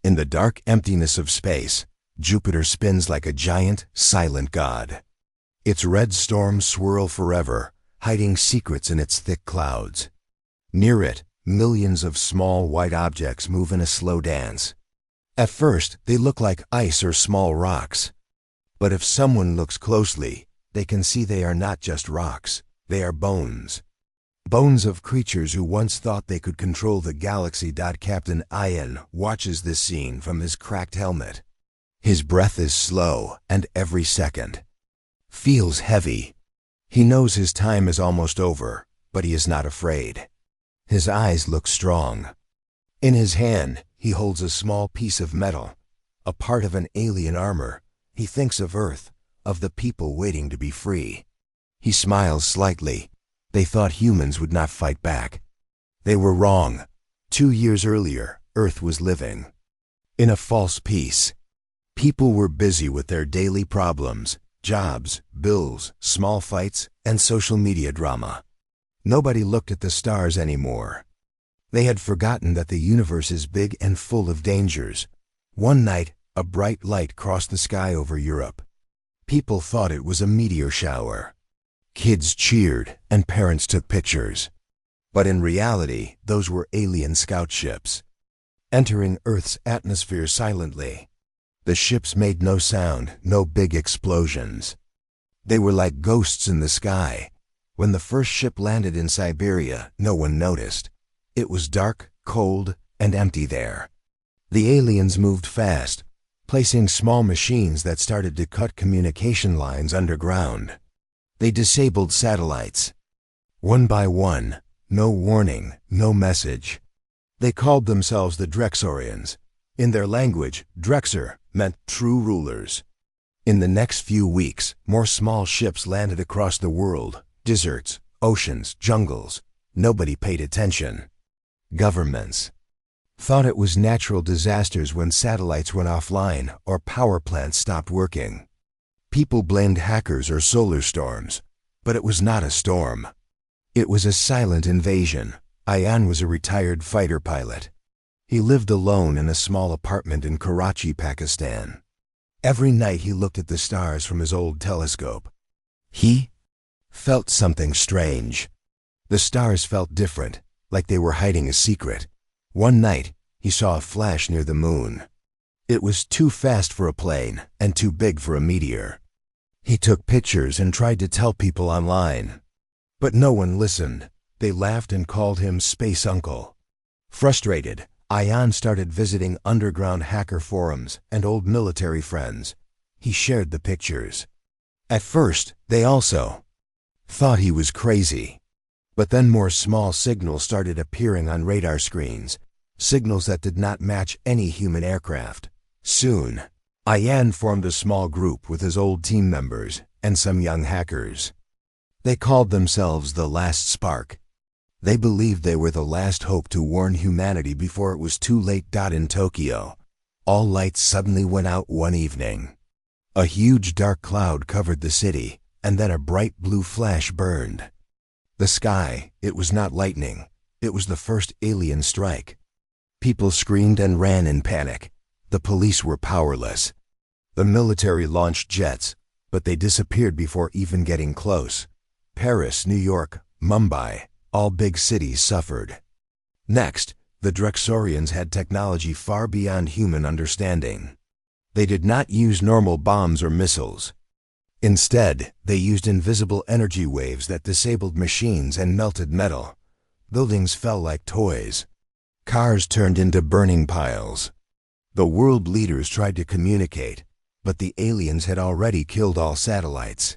In the dark emptiness of space, Jupiter spins like a giant, silent god. Its red storms swirl forever, hiding secrets in its thick clouds. Near it, millions of small white objects move in a slow dance. At first, they look like ice or small rocks. But if someone looks closely, they can see they are not just rocks, they are bones. Bones of creatures who once thought they could control the galaxy. Captain Ian watches this scene from his cracked helmet. His breath is slow, and every second feels heavy. He knows his time is almost over, but he is not afraid. His eyes look strong. In his hand, he holds a small piece of metal, a part of an alien armor. He thinks of Earth, of the people waiting to be free. He smiles slightly. They thought humans would not fight back. They were wrong. 2 years earlier, Earth was living in a false peace. People were busy with their daily problems, jobs, bills, small fights, and social media drama. Nobody looked at the stars anymore. They had forgotten that the universe is big and full of dangers. One night, a bright light crossed the sky over Europe. People thought it was a meteor shower. Kids cheered, and parents took pictures. But in reality, those were alien scout ships, entering Earth's atmosphere silently. The ships made no sound, no big explosions. They were like ghosts in the sky. When the first ship landed in Siberia, no one noticed. It was dark, cold, and empty there. The aliens moved fast, placing small machines that started to cut communication lines underground. They disabled satellites. One by one, no warning, no message. They called themselves the Drexorians. In their language, Drexor meant true rulers. In the next few weeks, more small ships landed across the world. Deserts, oceans, jungles. Nobody paid attention. Governments thought it was natural disasters when satellites went offline or power plants stopped working. People blamed hackers or solar storms, but it was not a storm. It was a silent invasion. Ian was a retired fighter pilot. He lived alone in a small apartment in Karachi, Pakistan. Every night he looked at the stars from his old telescope. He felt something strange. The stars felt different, like they were hiding a secret. One night, he saw a flash near the moon. It was too fast for a plane and too big for a meteor. He took pictures and tried to tell people online. But no one listened. They laughed and called him Space Uncle. Frustrated, Ian started visiting underground hacker forums and old military friends. He shared the pictures. At first, they also thought he was crazy. But then more small signals started appearing on radar screens, signals that did not match any human aircraft. Soon, Ian formed a small group with his old team members and some young hackers. They called themselves the Last Spark. They believed they were the last hope to warn humanity before it was too late. In Tokyo, all lights suddenly went out one evening. A huge dark cloud covered the city, and then a bright blue flash burned the sky. It was not lightning. It was the first alien strike. People screamed and ran in panic. The police were powerless. The military launched jets, but they disappeared before even getting close. Paris, New York, Mumbai, all big cities suffered. Next, the Drexorians had technology far beyond human understanding. They did not use normal bombs or missiles. Instead, they used invisible energy waves that disabled machines and melted metal. Buildings fell like toys. Cars turned into burning piles. The world leaders tried to communicate, but the aliens had already killed all satellites.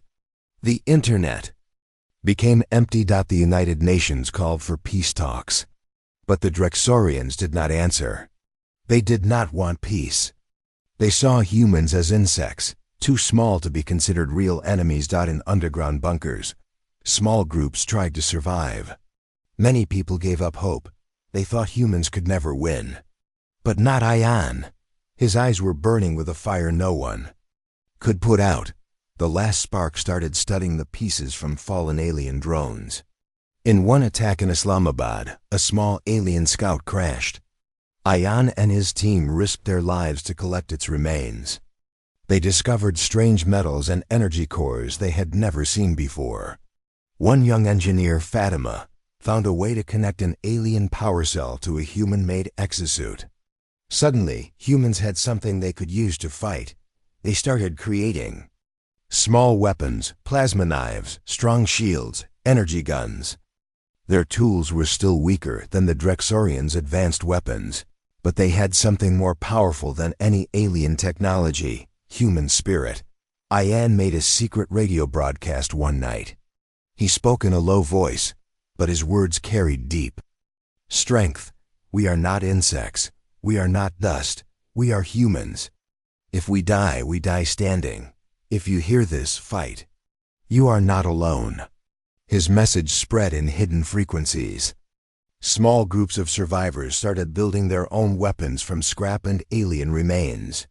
The internet became empty. The United Nations called for peace talks. But the Drexorians did not answer. They did not want peace. They saw humans as insects, too small to be considered real enemies. In underground bunkers, small groups tried to survive. Many people gave up hope. They thought humans could never win. But not Ian. His eyes were burning with a fire no one could put out. The Last Spark started studying the pieces from fallen alien drones. In one attack in Islamabad, a small alien scout crashed. Ayan and his team risked their lives to collect its remains. They discovered strange metals and energy cores they had never seen before. One young engineer, Fatima, found a way to connect an alien power cell to a human-made exosuit. Suddenly, humans had something they could use to fight. They started creating small weapons, plasma knives, strong shields, energy guns. Their tools were still weaker than the Drexorians' advanced weapons, but they had something more powerful than any alien technology: human spirit. Ayan made a secret radio broadcast one night. He spoke in a low voice, but his words carried deep strength. We are not insects. We are not dust. We are humans. If we die standing. If you hear this, fight. You are not alone. His message spread in hidden frequencies. Small groups of survivors started building their own weapons from scrap and alien remains.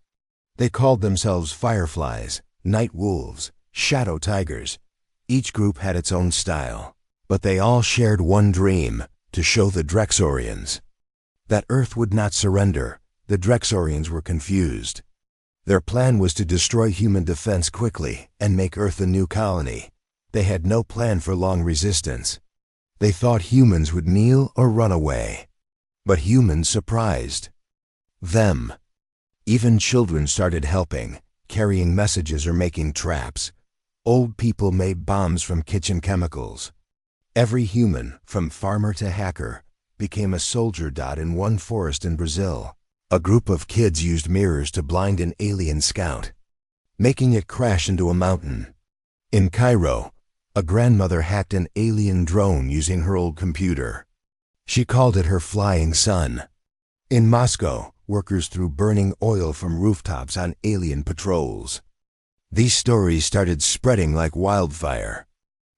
They called themselves fireflies, night wolves, shadow tigers. Each group had its own style, but they all shared one dream: to show the Drexorians that Earth would not surrender. The Drexorians were confused. Their plan was to destroy human defense quickly and make Earth a new colony. They had no plan for long resistance. They thought humans would kneel or run away. But humans surprised them. Even children started helping, carrying messages or making traps. Old people made bombs from kitchen chemicals. Every human, from farmer to hacker, became a soldier. In one forest in Brazil, a group of kids used mirrors to blind an alien scout, making it crash into a mountain. In Cairo, a grandmother hacked an alien drone using her old computer. She called it her flying son. In Moscow, workers threw burning oil from rooftops on alien patrols. These stories started spreading like wildfire.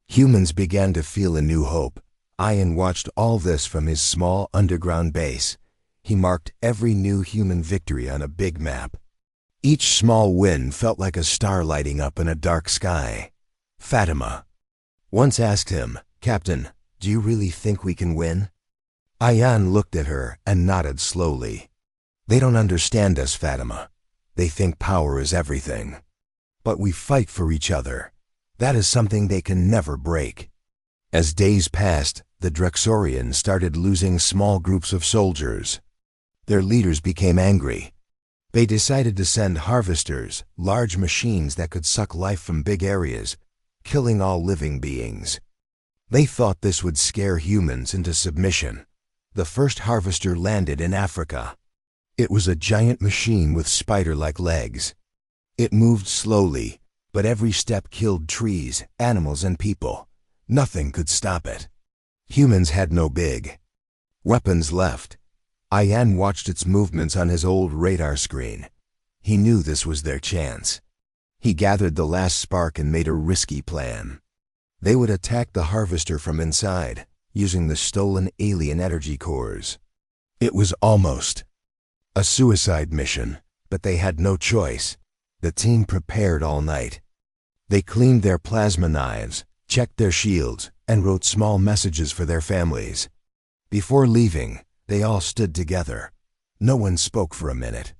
Humans began to feel a new hope. Ayan watched all this from his small underground base. He marked every new human victory on a big map. Each small win felt like a star lighting up in a dark sky. Fatima once asked him, "Captain, do you really think we can win?" Ayan looked at her and nodded slowly. "They don't understand us, Fatima. They think power is everything. But we fight for each other. That is something they can never break." As days passed, the Drexorians started losing small groups of soldiers. Their leaders became angry. They decided to send harvesters, large machines that could suck life from big areas, killing all living beings. They thought this would scare humans into submission. The first harvester landed in Africa. It was a giant machine with spider-like legs. It moved slowly, but every step killed trees, animals, and people. Nothing could stop it. Humans had no big weapons left. Ayan watched its movements on his old radar screen. He knew this was their chance. He gathered the last spark and made a risky plan. They would attack the harvester from inside, using the stolen alien energy cores. It was almost a suicide mission, but they had no choice. The team prepared all night. They cleaned their plasma knives, checked their shields, and wrote small messages for their families. Before leaving, they all stood together. No one spoke for a minute.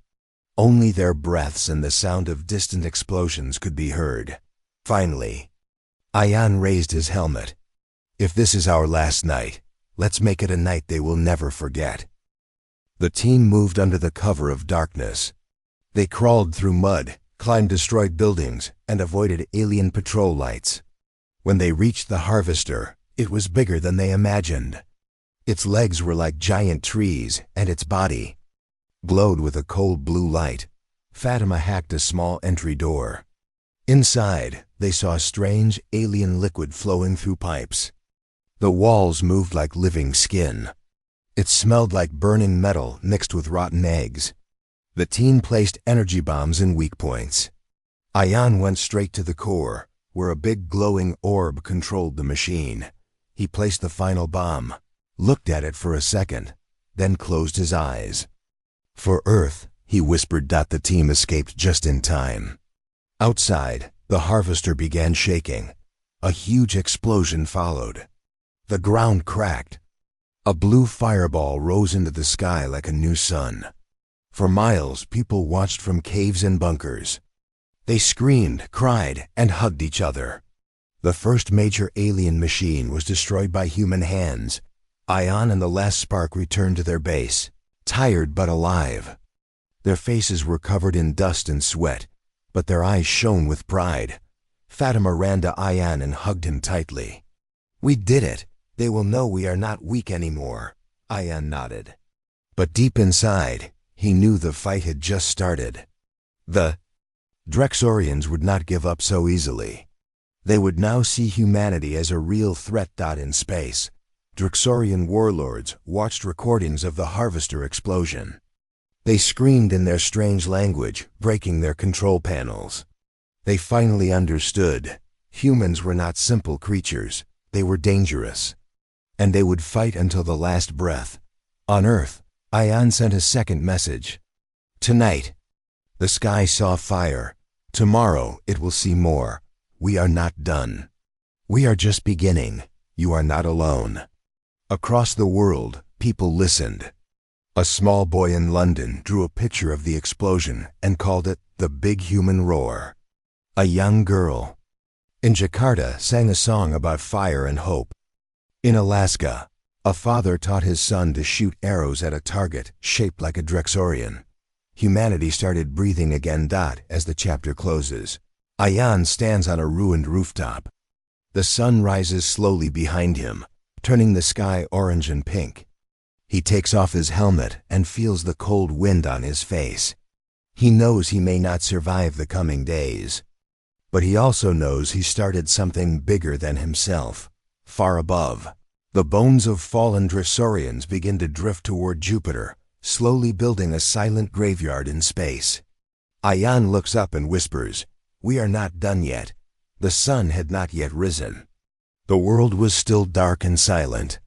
Only their breaths and the sound of distant explosions could be heard. Finally, Ayan raised his helmet. "If this is our last night, let's make it a night they will never forget." The team moved under the cover of darkness. They crawled through mud, climbed destroyed buildings, and avoided alien patrol lights. When they reached the harvester, it was bigger than they imagined. Its legs were like giant trees, and its body glowed with a cold blue light. Fatima hacked a small entry door. Inside, they saw strange alien liquid flowing through pipes. The walls moved like living skin. It smelled like burning metal mixed with rotten eggs. The team placed energy bombs in weak points. Ayan went straight to the core, where a big glowing orb controlled the machine. He placed the final bomb, looked at it for a second, then closed his eyes. "For Earth," he whispered. The team escaped just in time. Outside, the harvester began shaking. A huge explosion followed. The ground cracked. A blue fireball rose into the sky like a new sun. For miles, people watched from caves and bunkers. They screamed, cried, and hugged each other. The first major alien machine was destroyed by human hands. Ion and the last spark returned to their base, tired but alive. Their faces were covered in dust and sweat, but their eyes shone with pride. Fatima ran to Ion and hugged him tightly. "We did it. They will know we are not weak anymore," Ion nodded. But deep inside, he knew the fight had just started. The Drexorians would not give up so easily. They would now see humanity as a real threat. In space, Drexorian warlords watched recordings of the Harvester explosion. They screamed in their strange language, breaking their control panels. They finally understood. Humans were not simple creatures. They were dangerous. And they would fight until the last breath. On Earth, Ion sent a second message. "Tonight, the sky saw fire. Tomorrow, it will see more. We are not done. We are just beginning. You are not alone." Across the world, people listened. A small boy in London drew a picture of the explosion and called it the Big Human Roar. A young girl in Jakarta sang a song about fire and hope. In Alaska, a father taught his son to shoot arrows at a target shaped like a Drexorian. Humanity started breathing again. As the chapter closes, Ion stands on a ruined rooftop. The sun rises slowly behind him, turning the sky orange and pink. He takes off his helmet and feels the cold wind on his face. He knows he may not survive the coming days. But he also knows he started something bigger than himself. Far above, the bones of fallen Drexorians begin to drift toward Jupiter, slowly building a silent graveyard in space. Ion looks up and whispers, "We are not done yet." The sun had not yet risen. The world was still dark and silent.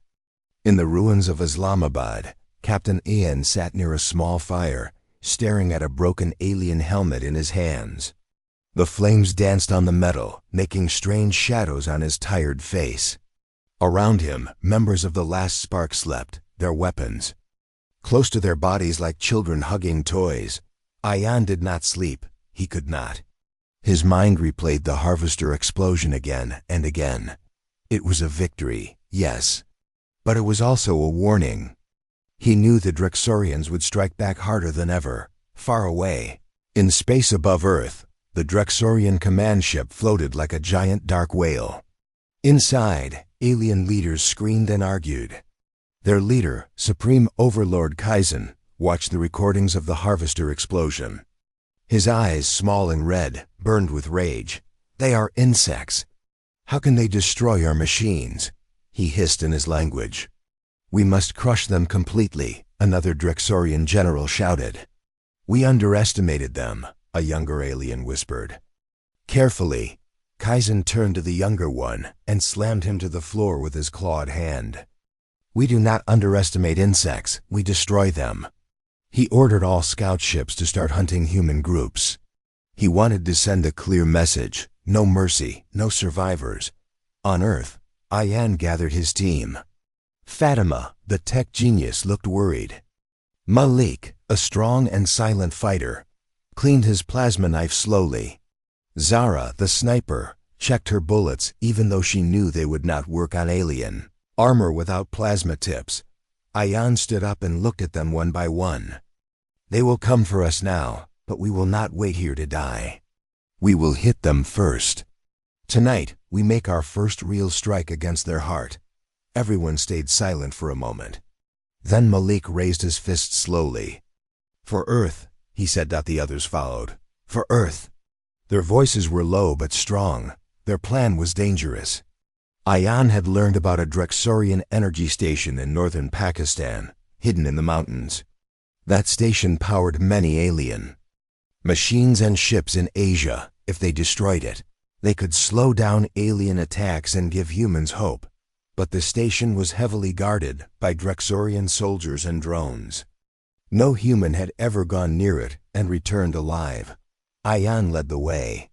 In the ruins of Islamabad, Captain Ian sat near a small fire, staring at a broken alien helmet in his hands. The flames danced on the metal, making strange shadows on his tired face. Around him, members of the last spark slept, their weapons close to their bodies like children hugging toys. Ion did not sleep. He could not. His mind replayed the Harvester explosion again and again. It was a victory, yes, but it was also a warning. He knew the Drexorians would strike back harder than ever, far away. In space above Earth, the Drexorian command ship floated like a giant dark whale. Inside, alien leaders screamed and argued. Their leader, Supreme Overlord Kaizen, watched the recordings of the Harvester explosion. His eyes, small and red, burned with rage. "They are insects. How can they destroy our machines?" he hissed in his language. "We must crush them completely," another Drexorian general shouted. "We underestimated them," a younger alien whispered. Carefully, Kaizen turned to the younger one and slammed him to the floor with his clawed hand. "We do not underestimate insects, we destroy them." He ordered all scout ships to start hunting human groups. He wanted to send a clear message: no mercy, no survivors. On Earth, Ian gathered his team. Fatima, the tech genius, looked worried. Malik, a strong and silent fighter, cleaned his plasma knife slowly. Zara, the sniper, checked her bullets even though she knew they would not work on alien armor without plasma tips. Ian stood up and looked at them one by one. "They will come for us now, but we will not wait here to die. We will hit them first. Tonight, we make our first real strike against their heart." Everyone stayed silent for a moment. Then Malik raised his fist slowly. "For Earth," he said. The others followed. "For Earth." Their voices were low but strong. Their plan was dangerous. Ian had learned about a Drexorian energy station in northern Pakistan, hidden in the mountains. That station powered many alien machines and ships in Asia. If they destroyed it, they could slow down alien attacks and give humans hope. But the station was heavily guarded by Drexorian soldiers and drones. No human had ever gone near it and returned alive. Ian led the way.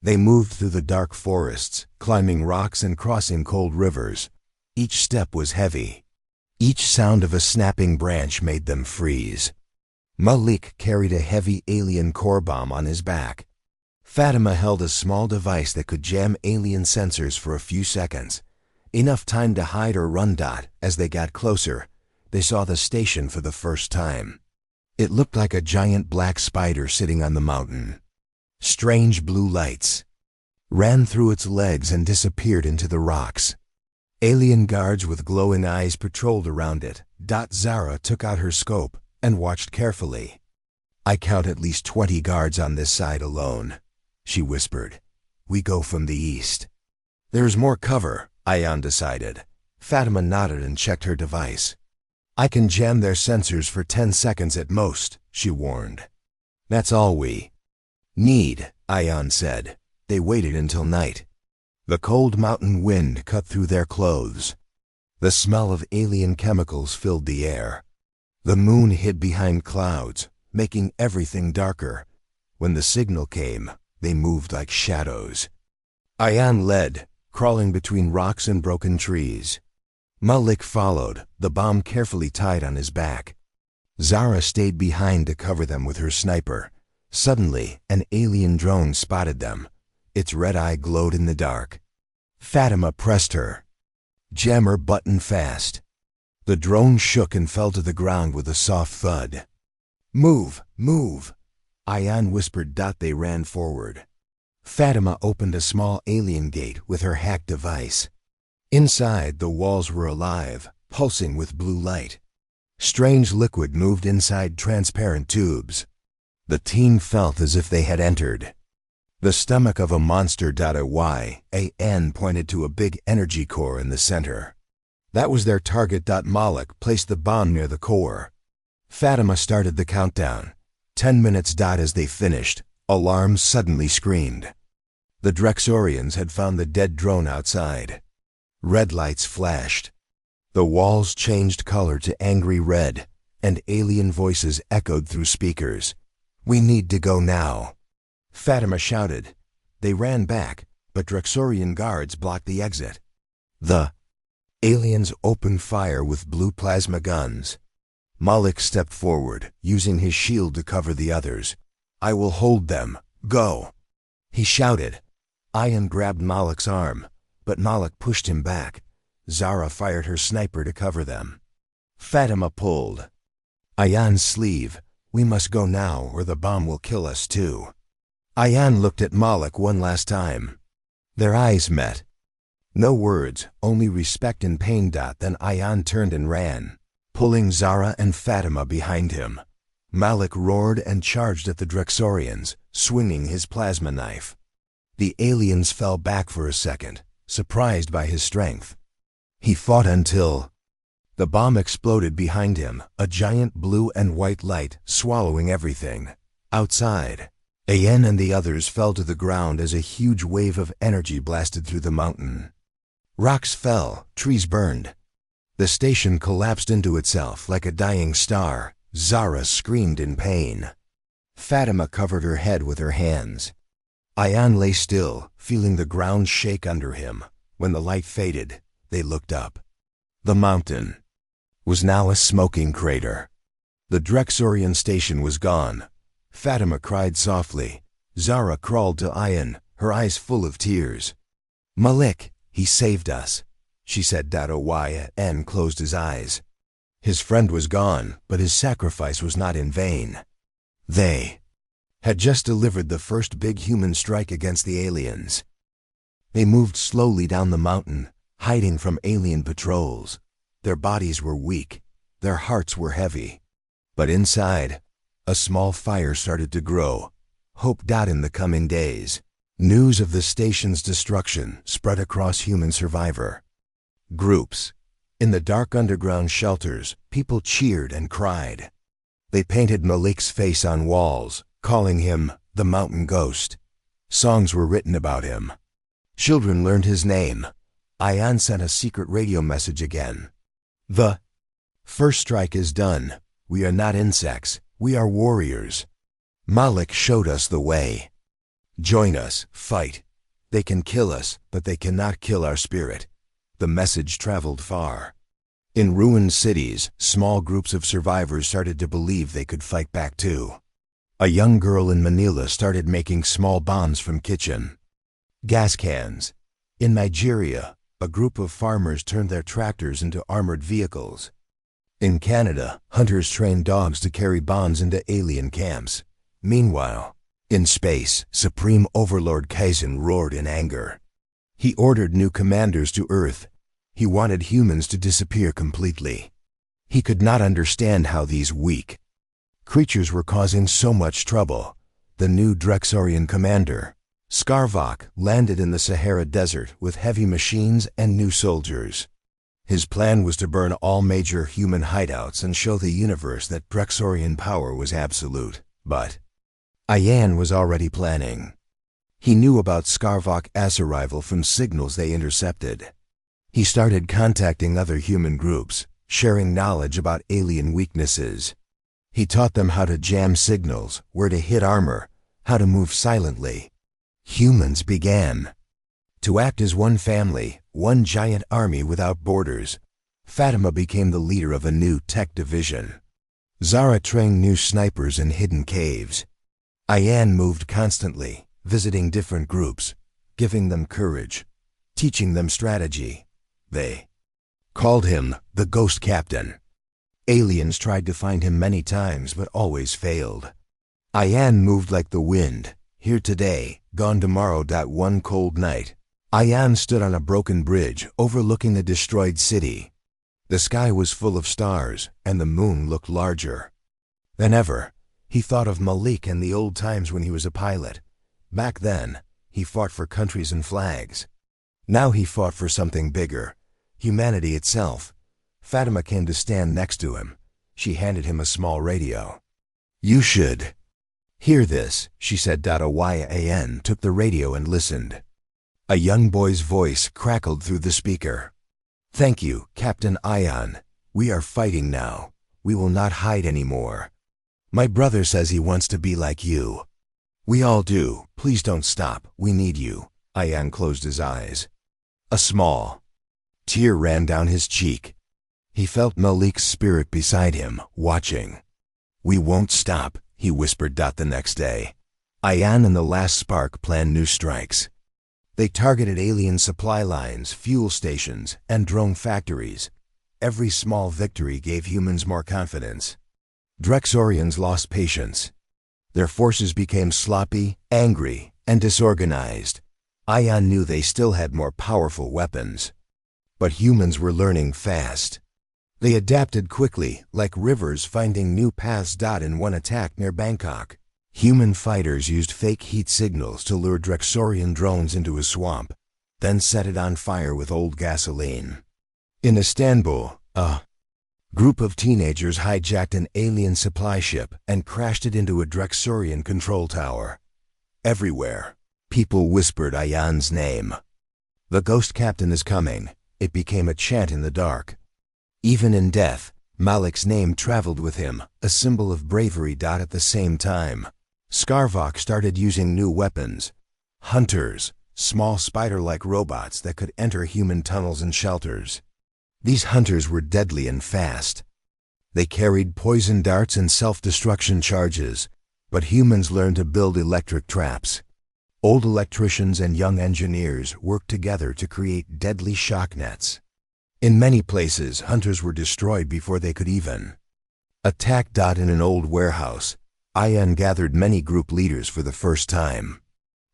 They moved through the dark forests, climbing rocks and crossing cold rivers. Each step was heavy. Each sound of a snapping branch made them freeze. Malik carried a heavy alien core bomb on his back. Fatima held a small device that could jam alien sensors for a few seconds. Enough time to hide or run. As they got closer, they saw the station for the first time. It looked like a giant black spider sitting on the mountain. Strange blue lights ran through its legs and disappeared into the rocks. Alien guards with glowing eyes patrolled around it. Zara took out her scope and watched carefully. "I count at least 20 guards on this side alone," she whispered. "We go from the east." "There's more cover," Ayan decided. Fatima nodded and checked her device. "I can jam their sensors for 10 seconds at most," she warned. "That's all we need," Ayan said. They waited until night. The cold mountain wind cut through their clothes. The smell of alien chemicals filled the air. The moon hid behind clouds, making everything darker. When the signal came, they moved like shadows. Ayan led, crawling between rocks and broken trees. Malik followed, the bomb carefully tied on his back. Zara stayed behind to cover them with her sniper. Suddenly, an alien drone spotted them. Its red eye glowed in the dark. Fatima pressed her jammer button fast. The drone shook and fell to the ground with a soft thud. "Move, move," Ayan whispered. They ran forward. Fatima opened a small alien gate with her hacked device. Inside, the walls were alive, pulsing with blue light. Strange liquid moved inside transparent tubes. The team felt as if they had entered the stomach of a monster. Yan pointed to a big energy core in the center. That was their target. Malik placed the bomb near the core. Fatima started the countdown. 10 minutes. As they finished, alarms suddenly screamed. The Drexorians had found the dead drone outside. Red lights flashed. The walls changed color to angry red, and alien voices echoed through speakers. "We need to go now," Fatima shouted. They ran back, but Drexorian guards blocked the exit. The aliens opened fire with blue plasma guns. Malik stepped forward, using his shield to cover the others. "I will hold them. Go," he shouted. Ayan grabbed Malik's arm, but Malik pushed him back. Zara fired her sniper to cover them. Fatima pulled Ayan's sleeve. "We must go now, or the bomb will kill us too." Ayan looked at Malik one last time. Their eyes met. No words, only respect and pain. Then Ayan turned and ran, pulling Zara and Fatima behind him. Malik roared and charged at the Drexorians, swinging his plasma knife. The aliens fell back for a second, surprised by his strength. He fought until the bomb exploded behind him, a giant blue and white light swallowing everything. Outside, Ayan and the others fell to the ground as a huge wave of energy blasted through the mountain. Rocks fell, trees burned. The station collapsed into itself like a dying star. Zara screamed in pain. Fatima covered her head with her hands. Ayan lay still, feeling the ground shake under him. When the light faded, they looked up. The mountain was now a smoking crater. The Drexorian station was gone. Fatima cried softly. Zara crawled to Ayan, her eyes full of tears. "Malik, he saved us," she said. Yan closed his eyes. His friend was gone, but his sacrifice was not in vain. They had just delivered the first big human strike against the aliens. They moved slowly down the mountain, hiding from alien patrols. Their bodies were weak, their hearts were heavy. But inside, a small fire started to grow. Hope. In the coming days, news of the station's destruction spread across human survivor groups. In the dark underground shelters, people cheered and cried. They painted Malik's face on walls, calling him the Mountain Ghost. Songs were written about him. Children learned his name. Ayan sent a secret radio message again. "The first strike is done. We are not insects. We are warriors. Malik showed us the way. Join us, fight. They can kill us, but they cannot kill our spirit." The message traveled far. In ruined cities, small groups of survivors started to believe they could fight back too. A young girl in Manila started making small bombs from kitchen gas cans. In Nigeria, a group of farmers turned their tractors into armored vehicles. In Canada, hunters trained dogs to carry bombs into alien camps. Meanwhile, in space, Supreme Overlord Kaizen roared in anger. He ordered new commanders to Earth. He wanted humans to disappear completely. He could not understand how these weak creatures were causing so much trouble. The new Drexorian commander, Scarvok, landed in the Sahara Desert with heavy machines and new soldiers. His plan was to burn all major human hideouts and show the universe that Drexorian power was absolute. But Ayan was already planning. He knew about Scarvok's arrival from signals they intercepted. He started contacting other human groups, sharing knowledge about alien weaknesses. He taught them how to jam signals, where to hit armor, how to move silently. Humans began to act as one family, one giant army without borders. Fatima became the leader of a new tech division. Zara trained new snipers in hidden caves. Ayan moved constantly, visiting different groups, giving them courage, teaching them strategy. They called him the Ghost Captain. Aliens tried to find him many times but always failed. Ayan moved like the wind, here today, gone tomorrow. One cold night, Ayan stood on a broken bridge overlooking the destroyed city. The sky was full of stars, and the moon looked larger than ever. He thought of Malik and the old times when he was a pilot. Back then, he fought for countries and flags. Now he fought for something bigger, humanity itself. Fatima came to stand next to him. She handed him a small radio. "You should hear this," she said. Ayan took the radio and listened. A young boy's voice crackled through the speaker. "Thank you, Captain Ayan. We are fighting now. We will not hide anymore. My brother says he wants to be like you. We all do. Please don't stop. We need you." Ayan closed his eyes. A small tear ran down his cheek. He felt Malik's spirit beside him, watching. "We won't stop," he whispered. The next day, Ayan and the last spark planned new strikes. They targeted alien supply lines, fuel stations, and drone factories. Every small victory gave humans more confidence. Drexorians lost patience. Their forces became sloppy, angry, and disorganized. Ayan knew they still had more powerful weapons. But humans were learning fast. They adapted quickly, like rivers finding new paths. In one attack near Bangkok, human fighters used fake heat signals to lure Drexorian drones into a swamp, then set it on fire with old gasoline. In Istanbul, a group of teenagers hijacked an alien supply ship and crashed it into a Drexorian control tower. Everywhere, people whispered Ayan's name. "The Ghost Captain is coming." It became a chant in the dark. Even in death, Malik's name traveled with him, a symbol of bravery. At the same time, Scarvok started using new weapons. Hunters, small spider-like robots that could enter human tunnels and shelters. These hunters were deadly and fast. They carried poison darts and self-destruction charges, but humans learned to build electric traps. Old electricians and young engineers worked together to create deadly shock nets. In many places, hunters were destroyed before they could even attack. In an old warehouse, Ayan gathered many group leaders for the first time.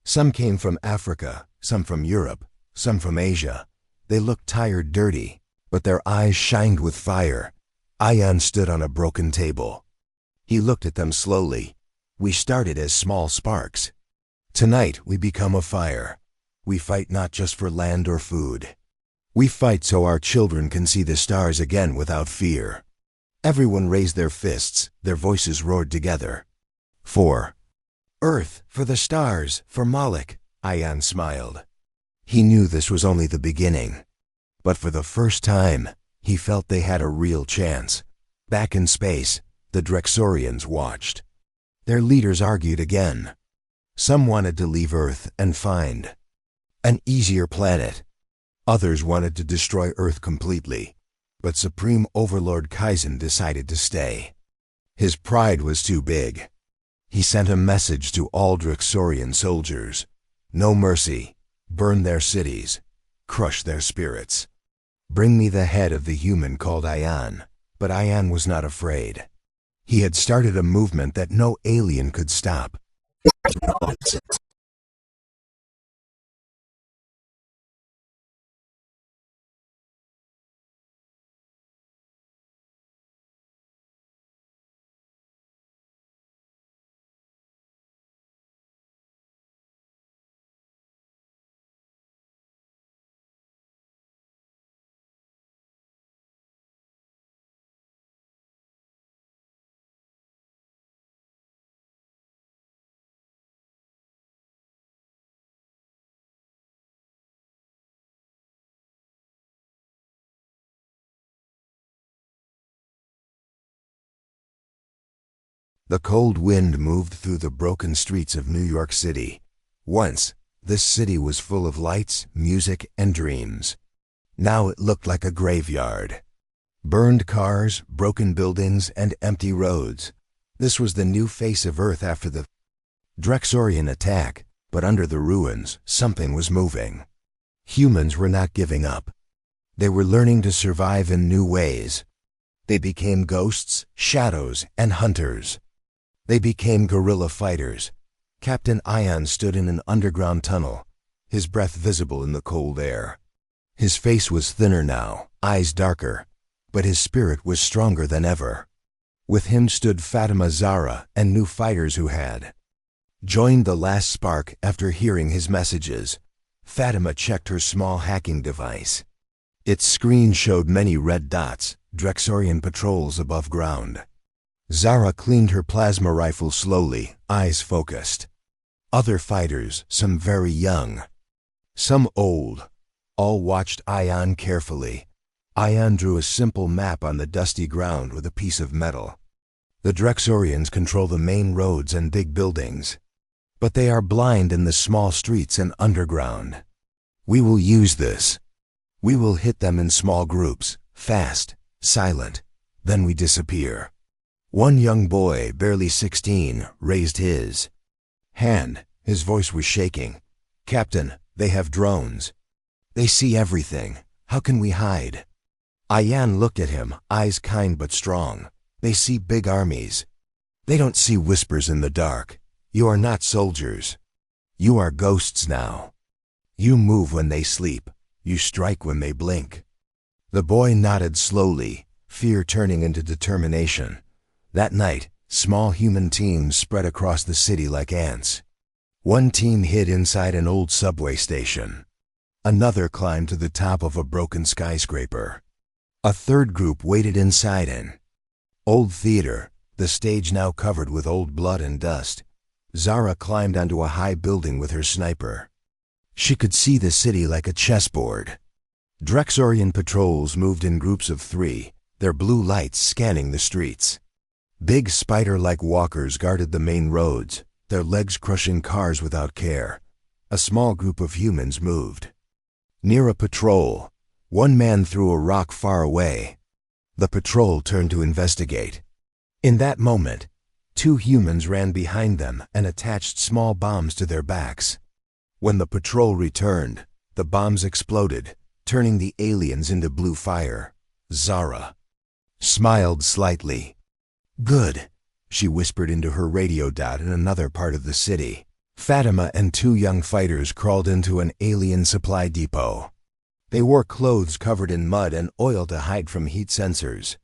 Some came from Africa, some from Europe, some from Asia. They looked tired, dirty, but their eyes shined with fire. Ayan stood on a broken table. He looked at them slowly. "We started as small sparks. Tonight we become a fire. We fight not just for land or food. We fight so our children can see the stars again without fear." Everyone raised their fists, their voices roared together. "For Earth, for the stars, for Malik," Ayan smiled. He knew this was only the beginning. But for the first time, he felt they had a real chance. Back in space, the Drexorians watched. Their leaders argued again. Some wanted to leave Earth and find an easier planet. Others wanted to destroy Earth completely. but Supreme Overlord Kaizen decided to stay. His pride was too big. He sent a message to all Drexorian soldiers. No mercy. Burn their cities. Crush their spirits. Bring me the head of the human called Ion. But Ion was not afraid. He had started a movement that no alien could stop. The cold wind moved through the broken streets of New York City. Once, this city was full of lights, music, and dreams. Now it looked like a graveyard. Burned cars, broken buildings, and empty roads. This was the new face of Earth after the Drexorian attack, but under the ruins, something was moving. Humans were not giving up. They were learning to survive in new ways. They became ghosts, shadows, and hunters. They became guerrilla fighters. Captain Ion stood in an underground tunnel, his breath visible in the cold air. His face was thinner now, eyes darker, but his spirit was stronger than ever. With him stood Fatima Zahra and new fighters who had joined the last spark after hearing his messages. Fatima checked her small hacking device. Its screen showed many red dots, Drexorian patrols above ground. Zahra cleaned her plasma rifle slowly, eyes focused. Other fighters, some very young, some old, all watched Ion carefully. Ion drew a simple map on the dusty ground with a piece of metal. The Drexorians control the main roads and big buildings, but they are blind in the small streets and underground. We will use this. We will hit them in small groups, fast, silent, then we disappear. One young boy, barely 16, raised his hand. His voice was shaking. Captain, they have drones. They see everything. How can we hide? Ion looked at him, eyes kind but strong. They see big armies. They don't see whispers in the dark. You are not soldiers. You are ghosts now. You move when they sleep. You strike when they blink. The boy nodded slowly, fear turning into determination. That night, small human teams spread across the city like ants. One team hid inside an old subway station. Another climbed to the top of a broken skyscraper. A third group waited inside an old theater, the stage now covered with old blood and dust. Zahra climbed onto a high building with her sniper. She could see the city like a chessboard. Drexorian patrols moved in groups of 3, their blue lights scanning the streets. Big spider-like walkers guarded the main roads, their legs crushing cars without care. A small group of humans moved. Near a patrol, one man threw a rock far away. The patrol turned to investigate. In that moment, 2 humans ran behind them and attached small bombs to their backs. When the patrol returned, the bombs exploded, turning the aliens into blue fire. Zahra smiled slightly. Good, she whispered into her radio dot in another part of the city. Fatima and 2 young fighters crawled into an alien supply depot. They wore clothes covered in mud and oil to hide from heat sensors.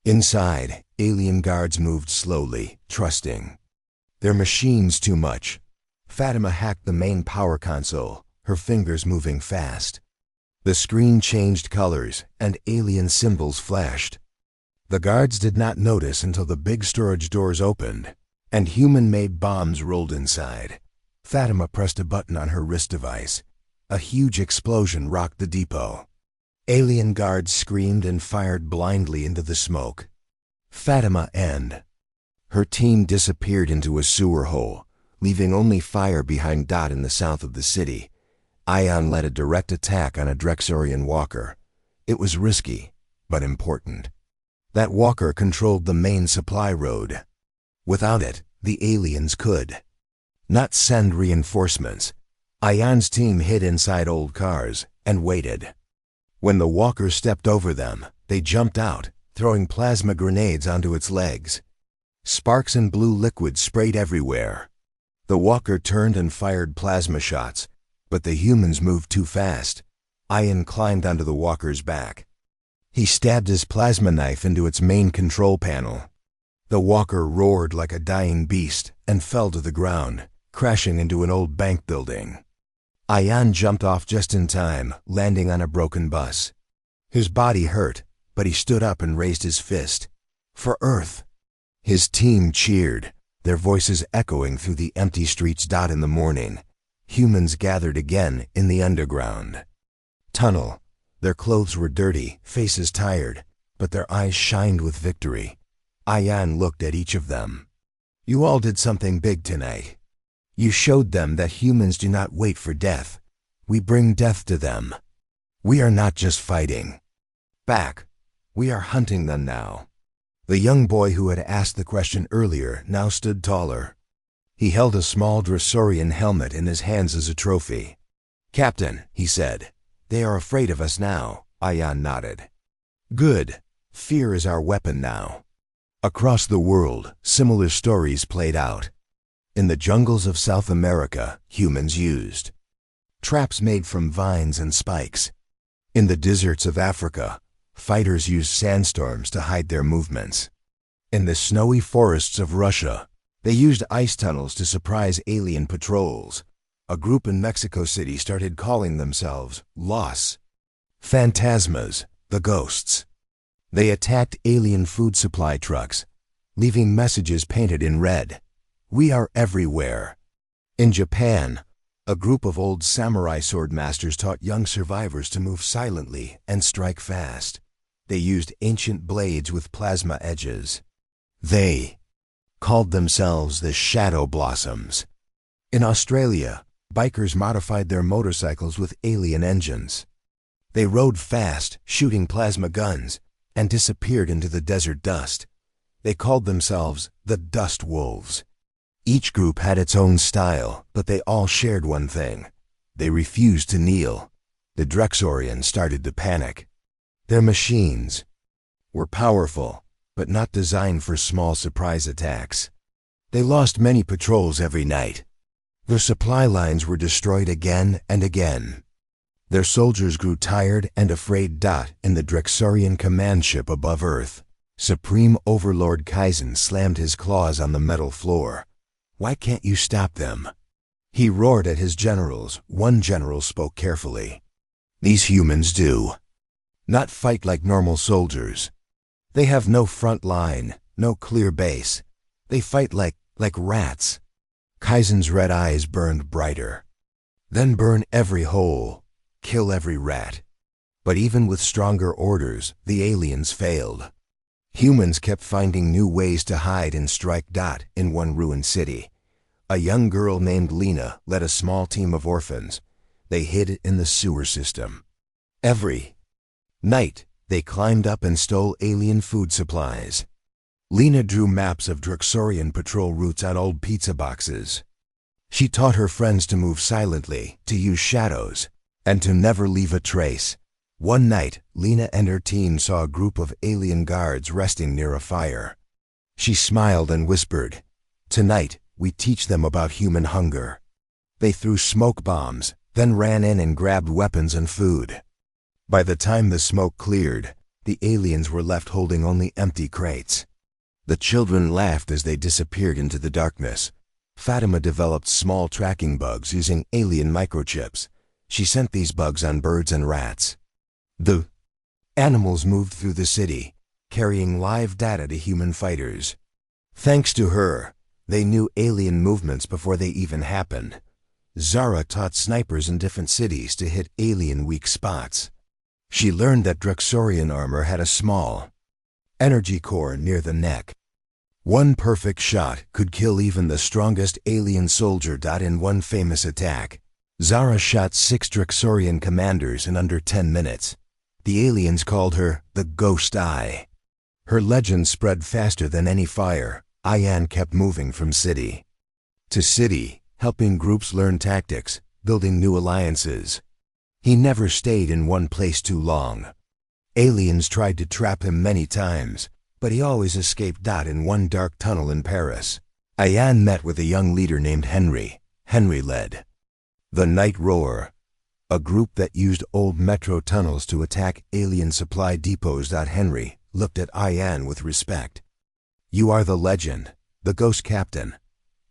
Inside, alien guards moved slowly, trusting. Their machines too much. Fatima hacked the main power console, her fingers moving fast. The screen changed colors, and alien symbols flashed. The guards did not notice until the big storage doors opened, and human-made bombs rolled inside. Fatima pressed a button on her wrist device. A huge explosion rocked the depot. Alien guards screamed and fired blindly into the smoke. Fatima and her team disappeared into a sewer hole, leaving only fire behind Dot in the south of the city. Ion led a direct attack on a Drexorian walker. It was risky, but important. That walker controlled the main supply road. Without it, the aliens could not send reinforcements. Ayan's team hid inside old cars and waited. When the walker stepped over them, they jumped out, throwing plasma grenades onto its legs. Sparks and blue liquid sprayed everywhere. The walker turned and fired plasma shots, but the humans moved too fast. Ayan climbed onto the walker's back. He stabbed his plasma knife into its main control panel. The walker roared like a dying beast and fell to the ground, crashing into an old bank building. Ayan jumped off just in time, landing on a broken bus. His body hurt, but he stood up and raised his fist. For Earth! His team cheered, their voices echoing through the empty streets. In the morning, humans gathered again in the underground tunnel. Their clothes were dirty, faces tired, but their eyes shined with victory. Ayan looked at each of them. You all did something big tonight. You showed them that humans do not wait for death. We bring death to them. We are not just fighting back. We are hunting them now. The young boy who had asked the question earlier now stood taller. He held a small Dressorian helmet in his hands as a trophy. Captain, he said, they are afraid of us now. Ayan nodded. Good. Fear is our weapon now. Across the world, similar stories played out. In the jungles of South America, humans used traps made from vines and spikes. In the deserts of Africa, fighters used sandstorms to hide their movements. In the snowy forests of Russia, they used ice tunnels to surprise alien patrols. A group in Mexico City started calling themselves Los Fantasmas, the ghosts. They attacked alien food supply trucks, leaving messages painted in red. We are everywhere. In Japan, a group of old samurai sword masters taught young survivors to move silently and strike fast. They used ancient blades with plasma edges. They called themselves the Shadow Blossoms. In Australia, bikers modified their motorcycles with alien engines. They rode fast, shooting plasma guns, and disappeared into the desert dust. They called themselves the Dust Wolves. Each group had its own style, but they all shared one thing. They refused to kneel. The Drexorians started to panic. Their machines were powerful, but not designed for small surprise attacks. They lost many patrols every night. Their supply lines were destroyed again and again. Their soldiers grew tired and afraid. In the Drexorian command ship above Earth, Supreme Overlord Kaizen slammed his claws on the metal floor. Why can't you stop them? He roared at his generals. One general spoke carefully. These humans do not fight like normal soldiers. They have no front line, no clear base. They fight like rats. Kaizen's red eyes burned brighter. Then burn every hole, kill every rat. But even with stronger orders, the aliens failed. Humans kept finding new ways to hide and strike. In one ruined city, a young girl named Lena led a small team of orphans. They hid in the sewer system. Every night, they climbed up and stole alien food supplies. Lena drew maps of Drexorian patrol routes on old pizza boxes. She taught her friends to move silently, to use shadows, and to never leave a trace. One night, Lena and her team saw a group of alien guards resting near a fire. She smiled and whispered, "Tonight, we teach them about human hunger." They threw smoke bombs, then ran in and grabbed weapons and food. By the time the smoke cleared, the aliens were left holding only empty crates. The children laughed as they disappeared into the darkness. Fatima developed small tracking bugs using alien microchips. She sent these bugs on birds and rats. The animals moved through the city, carrying live data to human fighters. Thanks to her, they knew alien movements before they even happened. Zara taught snipers in different cities to hit alien weak spots. She learned that Drexorian armor had a small energy core near the neck. One perfect shot could kill even the strongest alien soldier. In one famous attack, Zara shot 6 Drexorian commanders in under 10 minutes. The aliens called her the Ghost Eye. Her legend spread faster than any fire. Ayan kept moving from city to city, helping groups learn tactics, building new alliances. He never stayed in one place too long. Aliens tried to trap him many times, but he always escaped. In one dark tunnel in Paris, Ayan met with a young leader named Henry. Henry led the Night Roar, a group that used old metro tunnels to attack alien supply depots. Henry looked at Ayan with respect. "You are the legend, the ghost captain."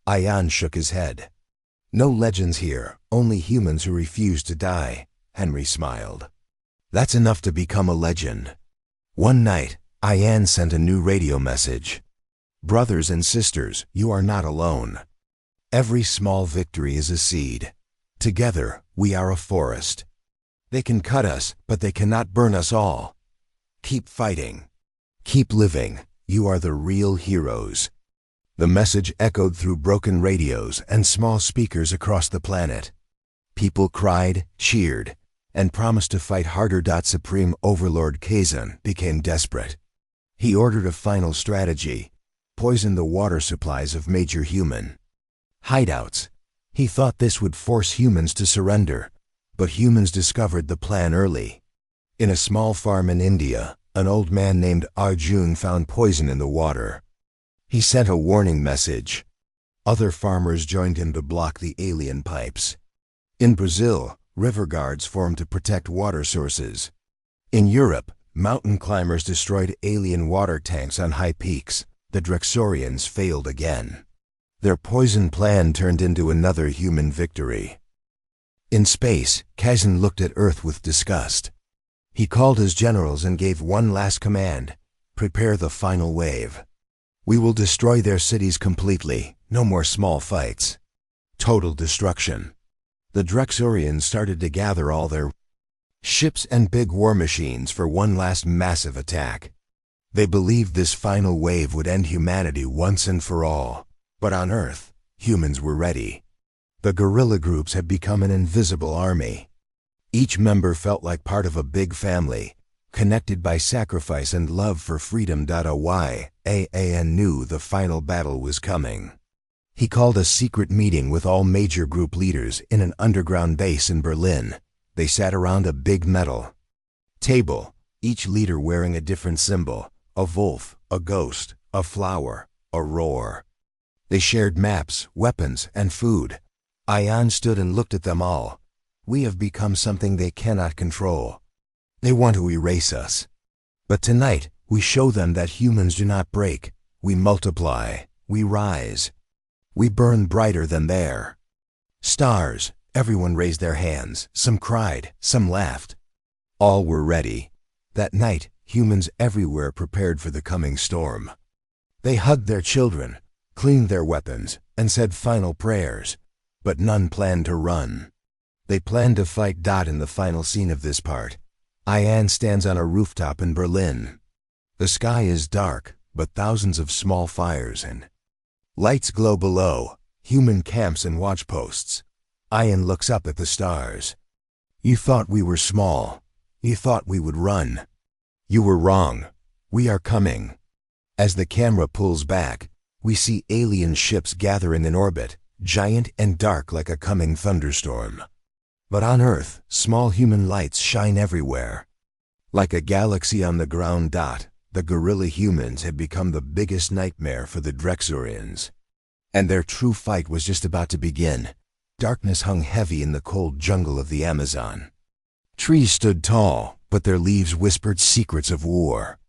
Ayan shook his head. "No legends here, only humans who refuse to die." Henry smiled. "That's enough to become a legend." One night, Ayan sent a new radio message. "Brothers and sisters, you are not alone. Every small victory is a seed. Together, we are a forest. They can cut us, but they cannot burn us all. Keep fighting. Keep living. You are the real heroes." The message echoed through broken radios and small speakers across the planet. People cried, cheered, and promised to fight harder. Supreme Overlord Kazan became desperate. He ordered a final strategy: poison the water supplies of major human hideouts. He thought this would force humans to surrender, but humans discovered the plan early. In a small farm in India, an old man named Arjun found poison in the water. He sent a warning message. Other farmers joined him to block the alien pipes. In Brazil, river guards formed to protect water sources. In Europe, mountain climbers destroyed alien water tanks on high peaks. The Drexorians failed again. Their poison plan turned into another human victory. In space, Kazan looked at Earth with disgust. He called his generals and gave one last command: prepare the final wave. We will destroy their cities completely. No more small fights. Total destruction. The Drexorians started to gather all their ships and big war machines for one last massive attack. They believed this final wave would end humanity once and for all. But on Earth, humans were ready. The guerrilla groups had become an invisible army. Each member felt like part of a big family, connected by sacrifice and love for freedom. Ayan knew the final battle was coming. He called a secret meeting with all major group leaders in an underground base in Berlin. They sat around a big metal table, each leader wearing a different symbol: a wolf, a ghost, a flower, a roar. They shared maps, weapons, and food. Ayan stood and looked at them all. "We have become something they cannot control. They want to erase us. But tonight, we show them that humans do not break. We multiply. We rise. We burn brighter than their stars." Everyone raised their hands. Some cried, some laughed. All were ready. That night, humans everywhere prepared for the coming storm. They hugged their children, cleaned their weapons, and said final prayers. But none planned to run. They planned to fight. In the final scene of this part, Ayan stands on a rooftop in Berlin. The sky is dark, but thousands of small fires and lights glow below, human camps and watchposts. Ayan looks up at the stars. "You thought we were small. You thought we would run. You were wrong. We are coming." As the camera pulls back, we see alien ships gathering in orbit, giant and dark like a coming thunderstorm. But on Earth, small human lights shine everywhere. Like a galaxy on the ground. The guerrilla humans had become the biggest nightmare for the Drexorians. And their true fight was just about to begin. Darkness hung heavy in the cold jungle of the Amazon. Trees stood tall, but their leaves whispered secrets of war.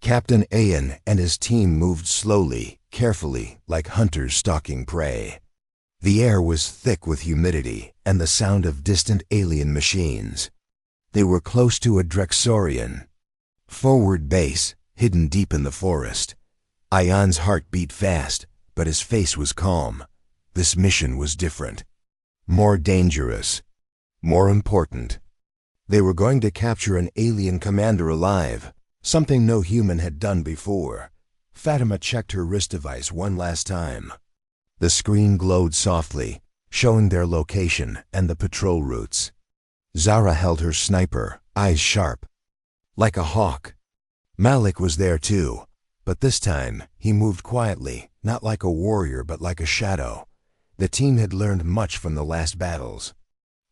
Captain Ayan and his team moved slowly, carefully, like hunters stalking prey. The air was thick with humidity and the sound of distant alien machines. They were close to a Drexorian forward base, hidden deep in the forest. Ayan's heart beat fast, but his face was calm. This mission was different. More dangerous. More important. They were going to capture an alien commander alive, something no human had done before. Fatima checked her wrist device one last time. The screen glowed softly, showing their location and the patrol routes. Zara held her sniper, eyes sharp. like a hawk. Malik was there too, but this time he moved quietly, not like a warrior but like a shadow. The team had learned much from the last battles.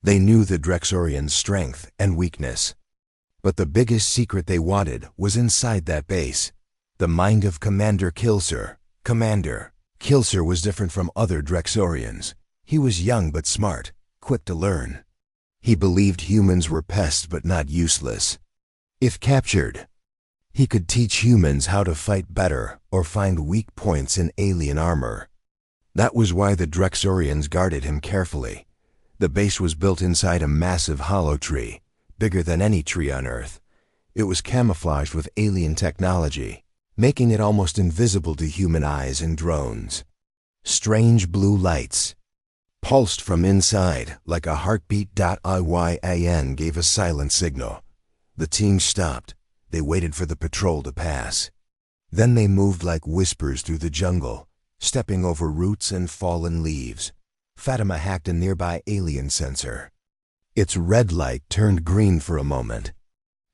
They knew the Drexorian's strength and weakness. But the biggest secret they wanted was inside that base, the mind of Commander Kilser. Commander Kilser was different from other Drexorians. He was young but smart, quick to learn. He believed humans were pests but not useless. If captured, he could teach humans how to fight better or find weak points in alien armor. That was why the Drexorians guarded him carefully. The base was built inside a massive hollow tree, bigger than any tree on Earth. It was camouflaged with alien technology, making it almost invisible to human eyes and drones. Strange blue lights pulsed from inside like a heartbeat. IYAN gave a silent signal. The team stopped. They waited for the patrol to pass. Then they moved like whispers through the jungle, stepping over roots and fallen leaves. Fatima hacked a nearby alien sensor. Its red light turned green for a moment.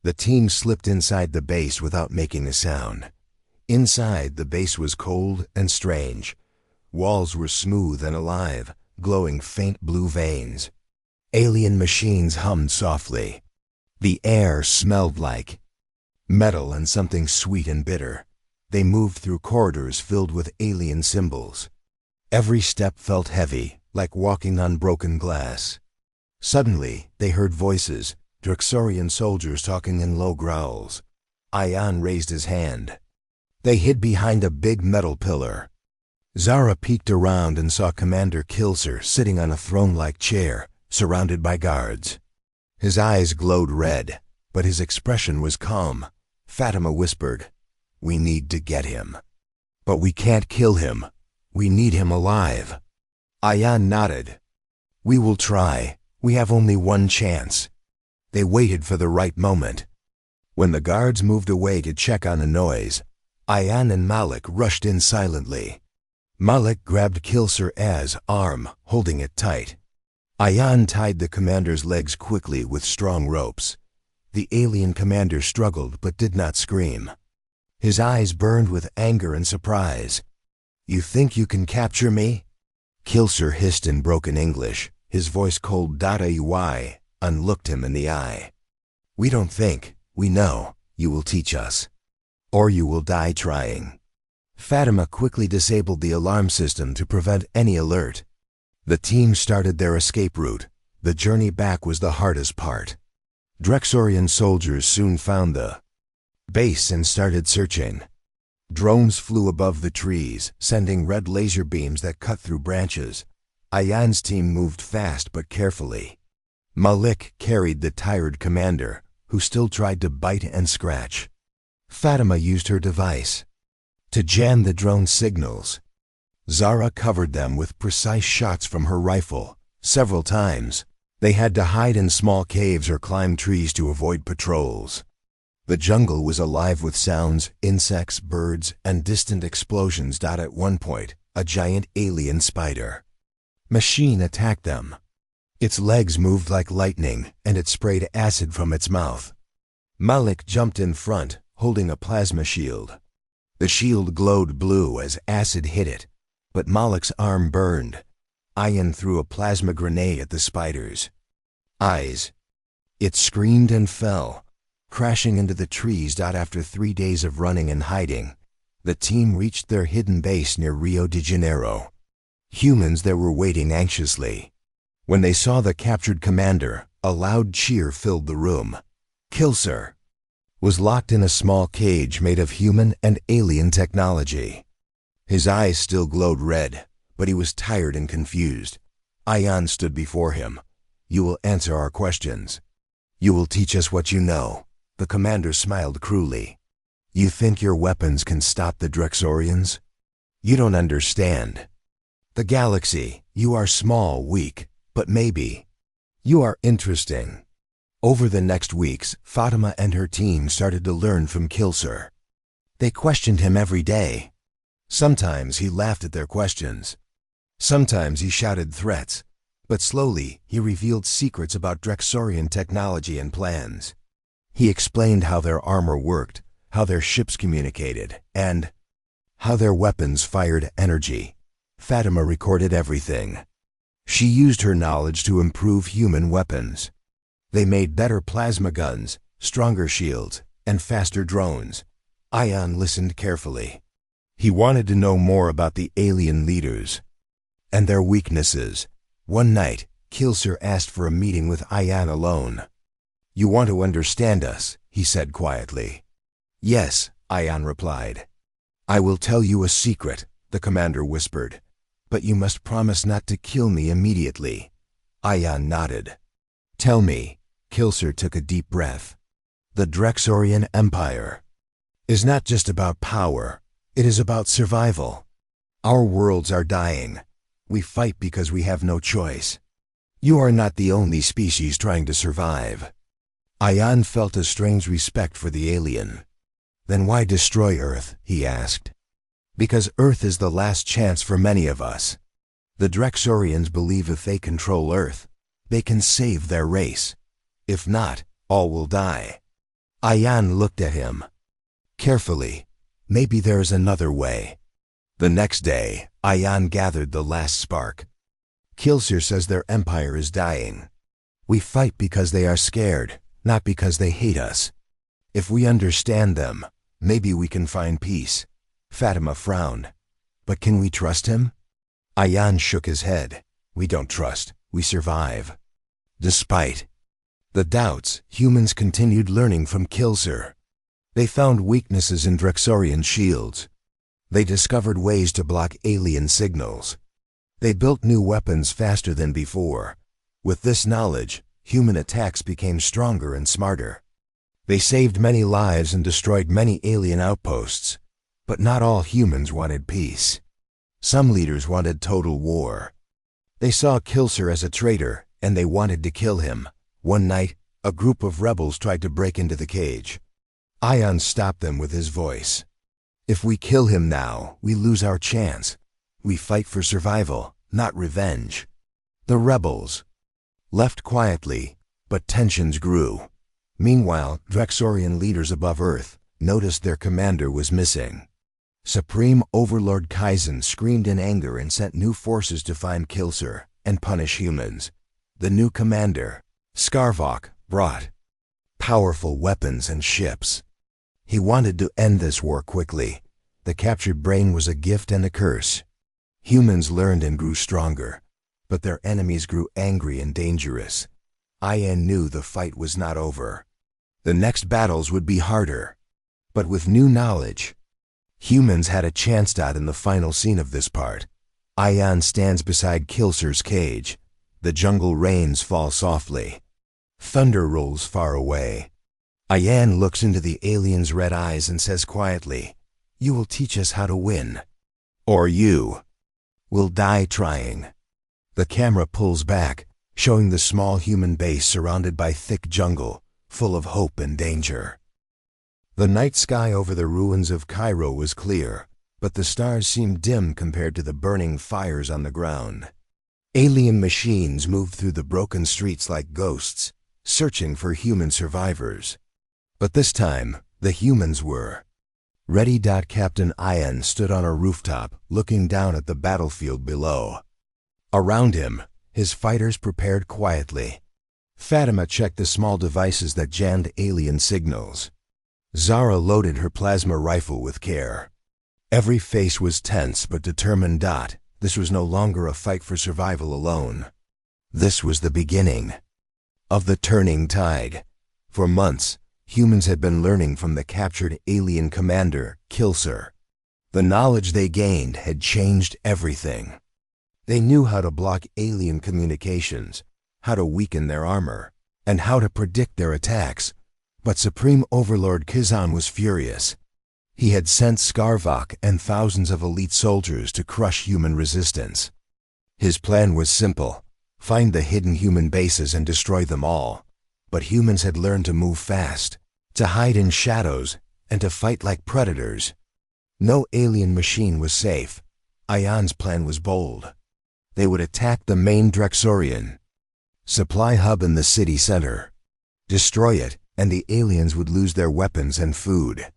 The team slipped inside the base without making a sound. Inside, the base was cold and strange. Walls were smooth and alive, glowing faint blue veins. Alien machines hummed softly. The air smelled like metal and something sweet and bitter. They moved through corridors filled with alien symbols. Every step felt heavy, like walking on broken glass. Suddenly, they heard voices, Drexorian soldiers talking in low growls. Ayan raised his hand. They hid behind a big metal pillar. Zara peeked around and saw Commander Kilser sitting on a throne-like chair, surrounded by guards. His eyes glowed red, but his expression was calm. Fatima whispered, "We need to get him. But we can't kill him. We need him alive." Ayan nodded. "We will try. We have only one chance." They waited for the right moment. When the guards moved away to check on the noise, Ayan and Malik rushed in silently. Malik grabbed Kilser's arm, holding it tight. Ayan tied the commander's legs quickly with strong ropes. The alien commander struggled but did not scream. His eyes burned with anger and surprise. "You think you can capture me?" Kilser hissed in broken English, his voice cold. "Uy," and looked him in the eye. "We don't think, we know. You will teach us. Or you will die trying." Fatima quickly disabled the alarm system to prevent any alert. The team started their escape route. The journey back was the hardest part. Drexorian soldiers soon found the base and started searching. Drones flew above the trees, sending red laser beams that cut through branches. Ayan's team moved fast but carefully. Malik carried the tired commander, who still tried to bite and scratch. Fatima used her device to jam the drone signals. Zara covered them with precise shots from her rifle. Several times, they had to hide in small caves or climb trees to avoid patrols. The jungle was alive with sounds, insects, birds, and distant explosions. At one point, a giant alien spider machine attacked them. Its legs moved like lightning, and it sprayed acid from its mouth. Malik jumped in front, holding a plasma shield. The shield glowed blue as acid hit it, but Malik's arm burned. Ayan threw a plasma grenade at the spider's eyes. It screamed and fell, crashing into the trees. After 3 days of running and hiding, the team reached their hidden base near Rio de Janeiro. Humans there were waiting anxiously. When they saw the captured commander, a loud cheer filled the room. Kilser was locked in a small cage made of human and alien technology. His eyes still glowed red, but he was tired and confused. Ayan stood before him. "You will answer our questions. You will teach us what you know." The commander smiled cruelly. "You think your weapons can stop the Drexorians? You don't understand the galaxy. You are small, weak, but maybe you are interesting." Over the next weeks, Fatima and her team started to learn from Kilser. They questioned him every day. Sometimes he laughed at their questions. Sometimes he shouted threats. But slowly, he revealed secrets about Drexorian technology and plans. He explained how their armor worked, how their ships communicated, and how their weapons fired energy. Fatima recorded everything. She used her knowledge to improve human weapons. They made better plasma guns, stronger shields, and faster drones. Ayan listened carefully. He wanted to know more about the alien leaders and their weaknesses. One night, Kilser asked for a meeting with Ayan alone. "You want to understand us," he said quietly. "Yes," Ayan replied. "I will tell you a secret," the commander whispered. "But you must promise not to kill me immediately." Ayan nodded. "Tell me." Kilser took a deep breath. "The Drexorian Empire is not just about power. It is about survival. Our worlds are dying. We fight because we have no choice. You are not the only species trying to survive." Ayan felt a strange respect for the alien. "Then why destroy Earth?" he asked. "Because Earth is the last chance for many of us. The Drexorians believe if they control Earth, they can save their race. If not, all will die." Ayan looked at him carefully. "Maybe there is another way." The next day, Ayan gathered the last spark. "Kilser says their empire is dying. We fight because they are scared, not because they hate us. If we understand them, maybe we can find peace." Fatima frowned. "But can we trust him?" Ayan shook his head. "We don't trust, we survive." Despite the doubts, humans continued learning from Kilser. They found weaknesses in Drexorian shields. They discovered ways to block alien signals. They built new weapons faster than before. With this knowledge, human attacks became stronger and smarter. They saved many lives and destroyed many alien outposts. But not all humans wanted peace. Some leaders wanted total war. They saw Kilser as a traitor, and they wanted to kill him. One night, a group of rebels tried to break into the cage. Ayan stopped them with his voice. "If we kill him now, we lose our chance. We fight for survival, not revenge." The rebels left quietly, but tensions grew. Meanwhile, Drexorian leaders above Earth noticed their commander was missing. Supreme Overlord Kaizen screamed in anger and sent new forces to find Kilser and punish humans. The new commander, Scarvok, brought powerful weapons and ships. He wanted to end this war quickly. The captured brain was a gift and a curse. Humans learned and grew stronger, but their enemies grew angry and dangerous. Ayan knew the fight was not over. The next battles would be harder. But with new knowledge, humans had a chance. In the final scene of this part, Ayan stands beside Kilser's cage. The jungle rains fall softly. Thunder rolls far away. Ayan looks into the alien's red eyes and says quietly, "You will teach us how to win. Or you will die trying." The camera pulls back, showing the small human base surrounded by thick jungle, full of hope and danger. The night sky over the ruins of Cairo was clear, but the stars seemed dim compared to the burning fires on the ground. Alien machines moved through the broken streets like ghosts, searching for human survivors. But this time, the humans were ready. Captain Ayan stood on a rooftop, looking down at the battlefield below. Around him, his fighters prepared quietly. Fatima checked the small devices that jammed alien signals. Zara loaded her plasma rifle with care. Every face was tense but determined. This was no longer a fight for survival alone. This was the beginning of the turning tide. For months, humans had been learning from the captured alien commander, Kilser. The knowledge they gained had changed everything. They knew how to block alien communications, how to weaken their armor, and how to predict their attacks. But Supreme Overlord Kizan was furious. He had sent Scarvok and thousands of elite soldiers to crush human resistance. His plan was simple: find the hidden human bases and destroy them all. But humans had learned to move fast, to hide in shadows, and to fight like predators. No alien machine was safe. Ayan's plan was bold. They would attack the main Drexorian supply hub in the city center, destroy it, and the aliens would lose their weapons and food.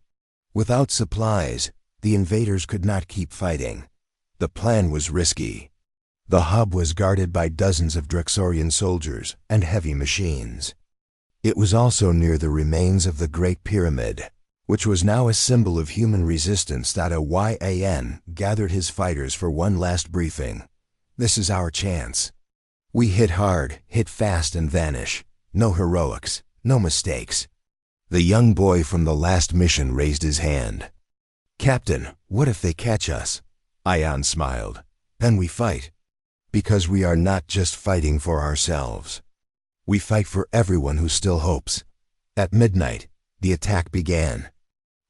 Without supplies, the invaders could not keep fighting. The plan was risky. The hub was guarded by dozens of Drexorian soldiers and heavy machines. It was also near the remains of the Great Pyramid, which was now a symbol of human resistance. Yan gathered his fighters for one last briefing. This is our chance. We hit hard, hit fast, and vanish. No heroics, no mistakes. The young boy from the last mission raised his hand. Captain, what if they catch us? Yan smiled. Then we fight. Because we are not just fighting for ourselves. We fight for everyone who still hopes. At midnight, the attack began.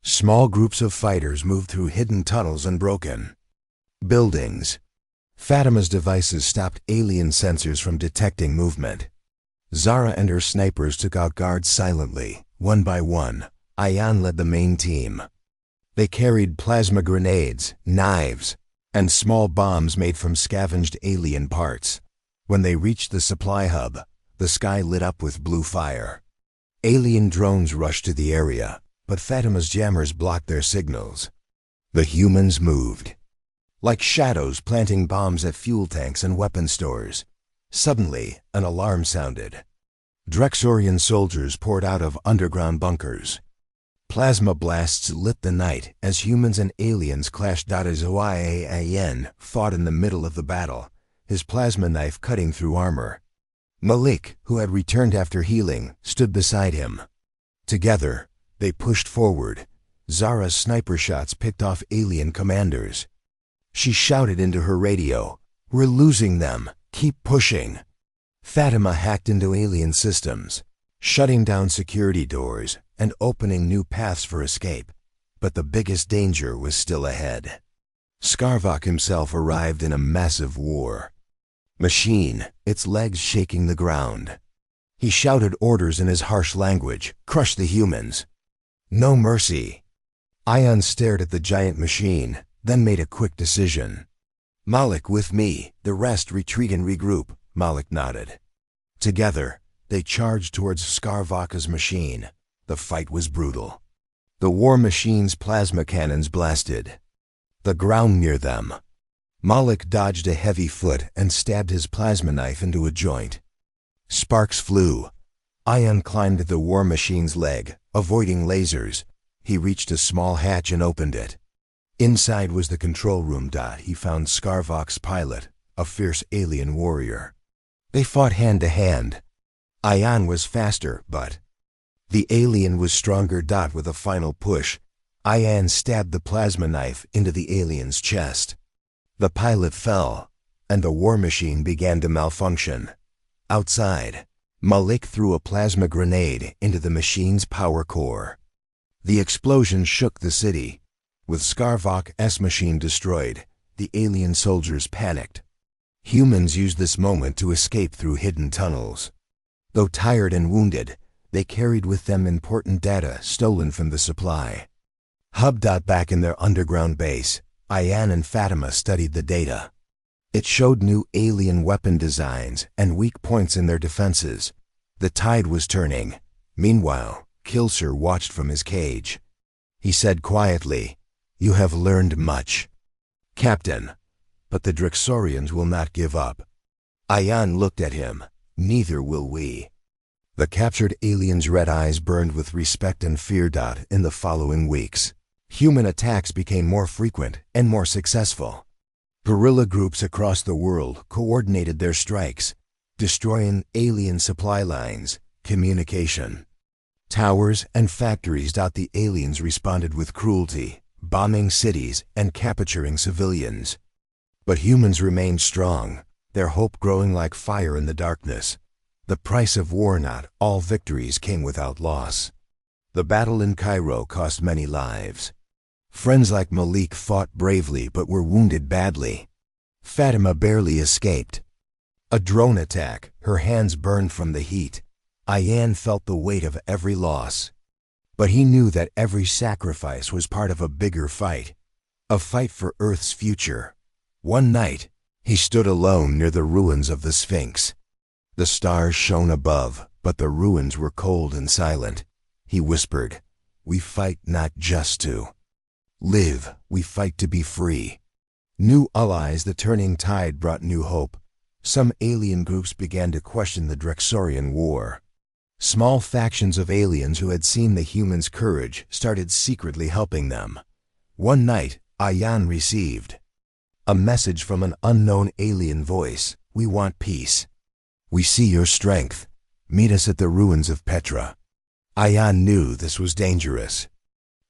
Small groups of fighters moved through hidden tunnels and broken buildings. Fatima's devices stopped alien sensors from detecting movement. Zara and her snipers took out guards silently, one by one. Yan led the main team. They carried plasma grenades, knives, and small bombs made from scavenged alien parts. When they reached the supply hub, the sky lit up with blue fire. Alien drones rushed to the area, but Fatima's jammers blocked their signals. The humans moved, like shadows planting bombs at fuel tanks and weapon stores. Suddenly, an alarm sounded. Drexorian soldiers poured out of underground bunkers. Plasma blasts lit the night as humans and aliens clashed. As Yan fought in the middle of the battle, his plasma knife cutting through armor. Malik, who had returned after healing, stood beside him. Together, they pushed forward. Zara's sniper shots picked off alien commanders. She shouted into her radio, "We're losing them. Keep pushing." Fatima hacked into alien systems, shutting down security doors and opening new paths for escape. But the biggest danger was still ahead. Scarvok himself arrived in a massive war machine, its legs shaking the ground. He shouted orders in his harsh language, "Crush the humans. No mercy." Yan stared at the giant machine, then made a quick decision. "Malik with me, the rest retreat and regroup." Malik nodded. Together, they charged towards Scarvok's machine. The fight was brutal. The war machine's plasma cannons blasted the ground near them. Malik dodged a heavy foot and stabbed his plasma knife into a joint. Sparks flew. Yan climbed the war machine's leg, avoiding lasers. He reached a small hatch and opened it. Inside was the control room. He found Scarvok's pilot, a fierce alien warrior. They fought hand to hand. Yan was faster, but the alien was stronger. With a final push, Yan stabbed the plasma knife into the alien's chest. The pilot fell, and the war machine began to malfunction. Outside, Malik threw a plasma grenade into the machine's power core. The explosion shook the city. With Scarvok's machine destroyed, the alien soldiers panicked. Humans used this moment to escape through hidden tunnels. Though tired and wounded, they carried with them important data stolen from the supply hub. Back in their underground base, Yan and Fatima studied the data. It showed new alien weapon designs and weak points in their defenses. The tide was turning. Meanwhile, Kilser watched from his cage. He said quietly, "You have learned much, Captain, but the Drexorians will not give up." Yan looked at him. "Neither will we." The captured aliens' red eyes burned with respect and fear. In the following weeks, human attacks became more frequent and more successful. Guerrilla groups across the world coordinated their strikes, destroying alien supply lines, communication towers, and factories. The aliens responded with cruelty, bombing cities and capturing civilians. But humans remained strong, their hope growing like fire in the darkness. The price of war. Not all victories came without loss. The battle in Cairo cost many lives. Friends like Malik fought bravely but were wounded badly. Fatima barely escaped a drone attack, her hands burned from the heat. Yan felt the weight of every loss. But he knew that every sacrifice was part of a bigger fight, a fight for Earth's future. One night, he stood alone near the ruins of the Sphinx. The stars shone above, but the ruins were cold and silent. He whispered, "We fight not just to live, we fight to be free." New allies. The turning tide brought new hope. Some alien groups began to question the Drexorian war. Small factions of aliens who had seen the humans' courage started secretly helping them. One night, Ayan received a message from an unknown alien voice. "We want peace. We see your strength. Meet us at the ruins of Petra." Ayan knew this was dangerous.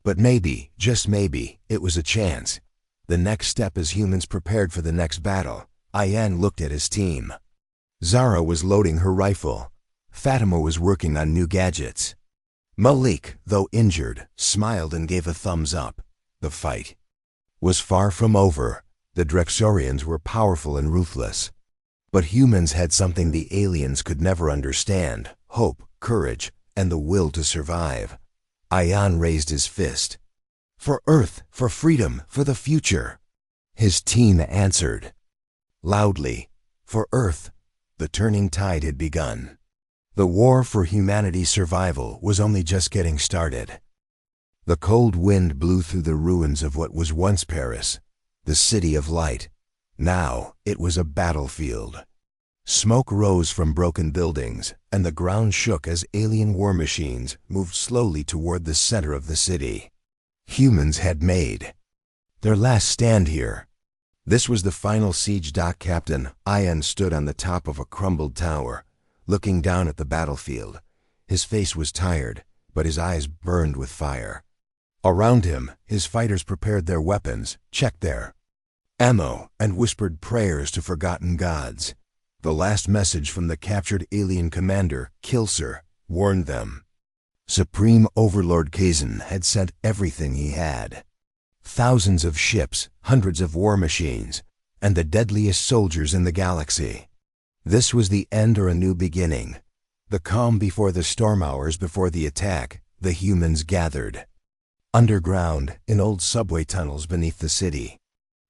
But maybe, just maybe, it was a chance. The next step as humans prepared for the next battle, Ayan looked at his team. Zara was loading her rifle. Fatima was working on new gadgets. Malik, though injured, smiled and gave a thumbs up. The fight was far from over. The Drexorians were powerful and ruthless. But humans had something the aliens could never understand: hope, courage, and the will to survive. Ayan raised his fist. "For Earth, for freedom, for the future." His team answered loudly, "For Earth." The turning tide had begun. The war for humanity's survival was only just getting started. The cold wind blew through the ruins of what was once Paris, the city of light. Now it was a battlefield. Smoke rose from broken buildings, and the ground shook as alien war machines moved slowly toward the center of the city. Humans had made their last stand here. This was the final siege. Captain Ayan stood on the top of a crumbled tower, looking down at the battlefield. His face was tired, but his eyes burned with fire. Around him, his fighters prepared their weapons, checked their ammo, and whispered prayers to forgotten gods. The last message from the captured alien commander, Kilser, warned them. Supreme Overlord Kazan had sent everything he had. Thousands of ships, hundreds of war machines, and the deadliest soldiers in the galaxy. This was the end or a new beginning. The calm before the storm. Hours before the attack, the humans gathered underground, in old subway tunnels beneath the city.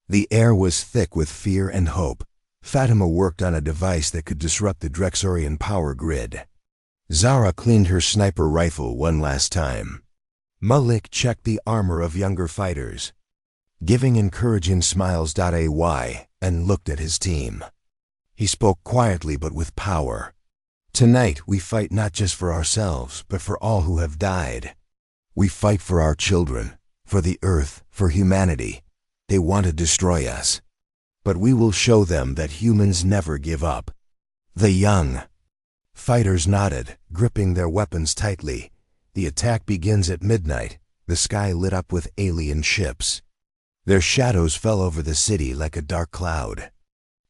The air was thick with fear and hope. Fatima worked on a device that could disrupt the Drexorian power grid. Zara cleaned her sniper rifle one last time. Malik checked the armor of younger fighters, giving encouraging smiles. And looked at his team. He spoke quietly but with power. "Tonight we fight not just for ourselves, but for all who have died. We fight for our children, for the Earth, for humanity. They want to destroy us. But we will show them that humans never give up." The young fighters nodded, gripping their weapons tightly. The attack begins at midnight. The sky lit up with alien ships. Their shadows fell over the city like a dark cloud.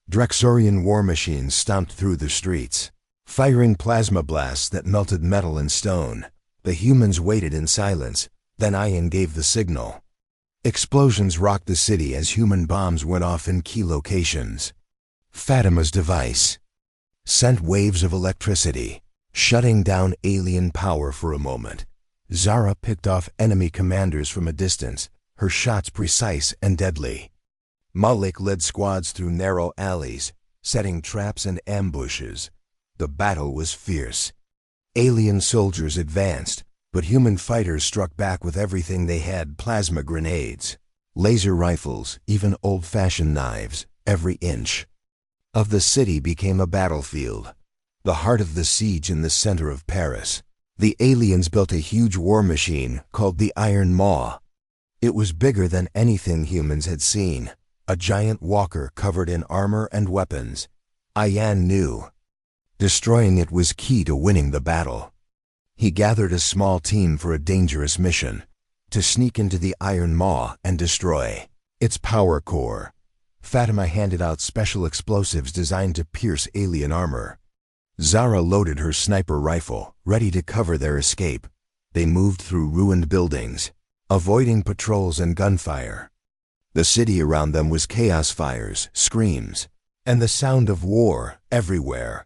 Drexorian war machines stomped through the streets, firing plasma blasts that melted metal and stone. The humans waited in silence. Then Ayan gave the signal. Explosions rocked the city as human bombs went off in key locations. Fatima's device sent waves of electricity, shutting down alien power for a moment. Zara picked off enemy commanders from a distance, her shots precise and deadly. Malik led squads through narrow alleys, setting traps and ambushes. The battle was fierce. Alien soldiers advanced, but human fighters struck back with everything they had: plasma grenades, laser rifles, even old-fashioned knives. Every inch of the city became a battlefield, the heart of the siege in the center of Paris. The aliens built a huge war machine called the Iron Maw. It was bigger than anything humans had seen, a giant walker covered in armor and weapons. Ayan knew destroying it was key to winning the battle. He gathered a small team for a dangerous mission: to sneak into the Iron Maw and destroy its power core. Fatima handed out special explosives designed to pierce alien armor. Zara loaded her sniper rifle, ready to cover their escape. They moved through ruined buildings, avoiding patrols and gunfire. The city around them was chaos: fires, screams, and the sound of war everywhere.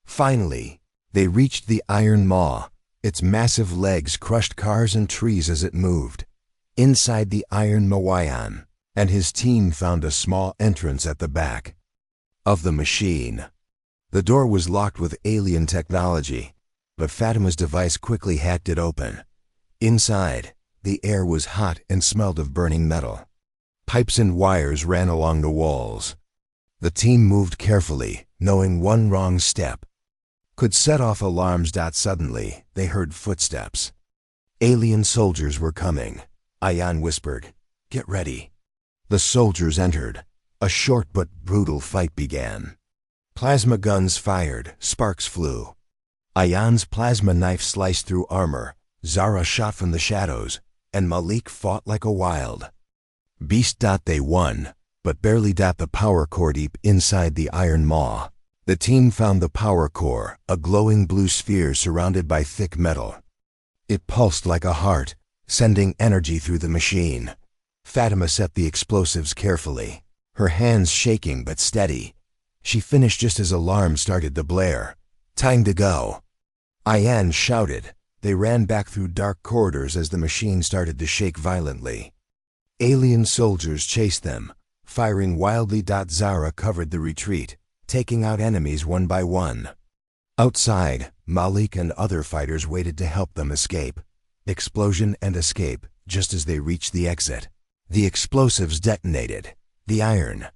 Finally, they reached the Iron Maw. Its massive legs crushed cars and trees as it moved. Inside the Iron Mawayan and his team found a small entrance at the back of the machine. The door was locked with alien technology. but Fatima's device quickly hacked it open. Inside, the air was hot and smelled of burning metal. Pipes and wires ran along the walls. The team moved carefully, knowing one wrong step could set off alarms. Suddenly, they heard footsteps. Alien soldiers were coming. Ayan whispered, "Get ready." The soldiers entered. A short but brutal fight began. Plasma guns fired, sparks flew. Ayan's plasma knife sliced through armor, Zara shot from the shadows, and Malik fought like a wild beast. They won, but barely. The power core deep inside the iron maw. The team found the power core, a glowing blue sphere surrounded by thick metal. It pulsed like a heart, sending energy through the machine. Fatima set the explosives carefully, her hands shaking but steady. She finished just as alarms started to blare. "Time to go." Ayan shouted. They ran back through dark corridors as the machine started to shake violently. Alien soldiers chased them, firing wildly. Zara covered the retreat, taking out enemies one by one. Outside, Malik and other fighters waited to help them escape. Explosion and escape, just as they reached the exit. The explosives detonated. The iron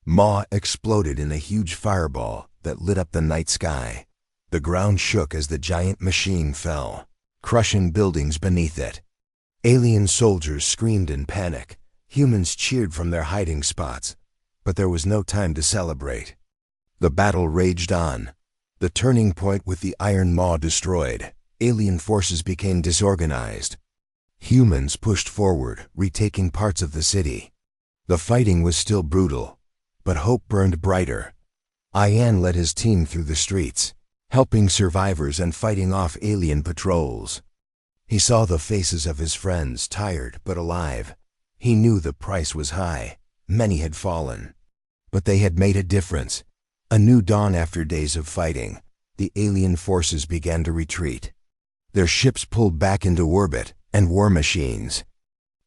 maw exploded in a huge fireball that lit up the night sky. The ground shook as the giant machine fell, crushing buildings beneath it. Alien soldiers screamed in panic. Humans cheered from their hiding spots, but there was no time to celebrate. The battle raged on. The turning point with the iron maw destroyed, alien forces became disorganized. Humans pushed forward, retaking parts of the city. The fighting was still brutal, but hope burned brighter. Ayan led his team through the streets, helping survivors and fighting off alien patrols. He saw the faces of his friends, tired but alive. He knew the price was high. Many had fallen, but they had made a difference. A new dawn after days of fighting. The alien forces began to retreat. Their ships pulled back into orbit, and war machines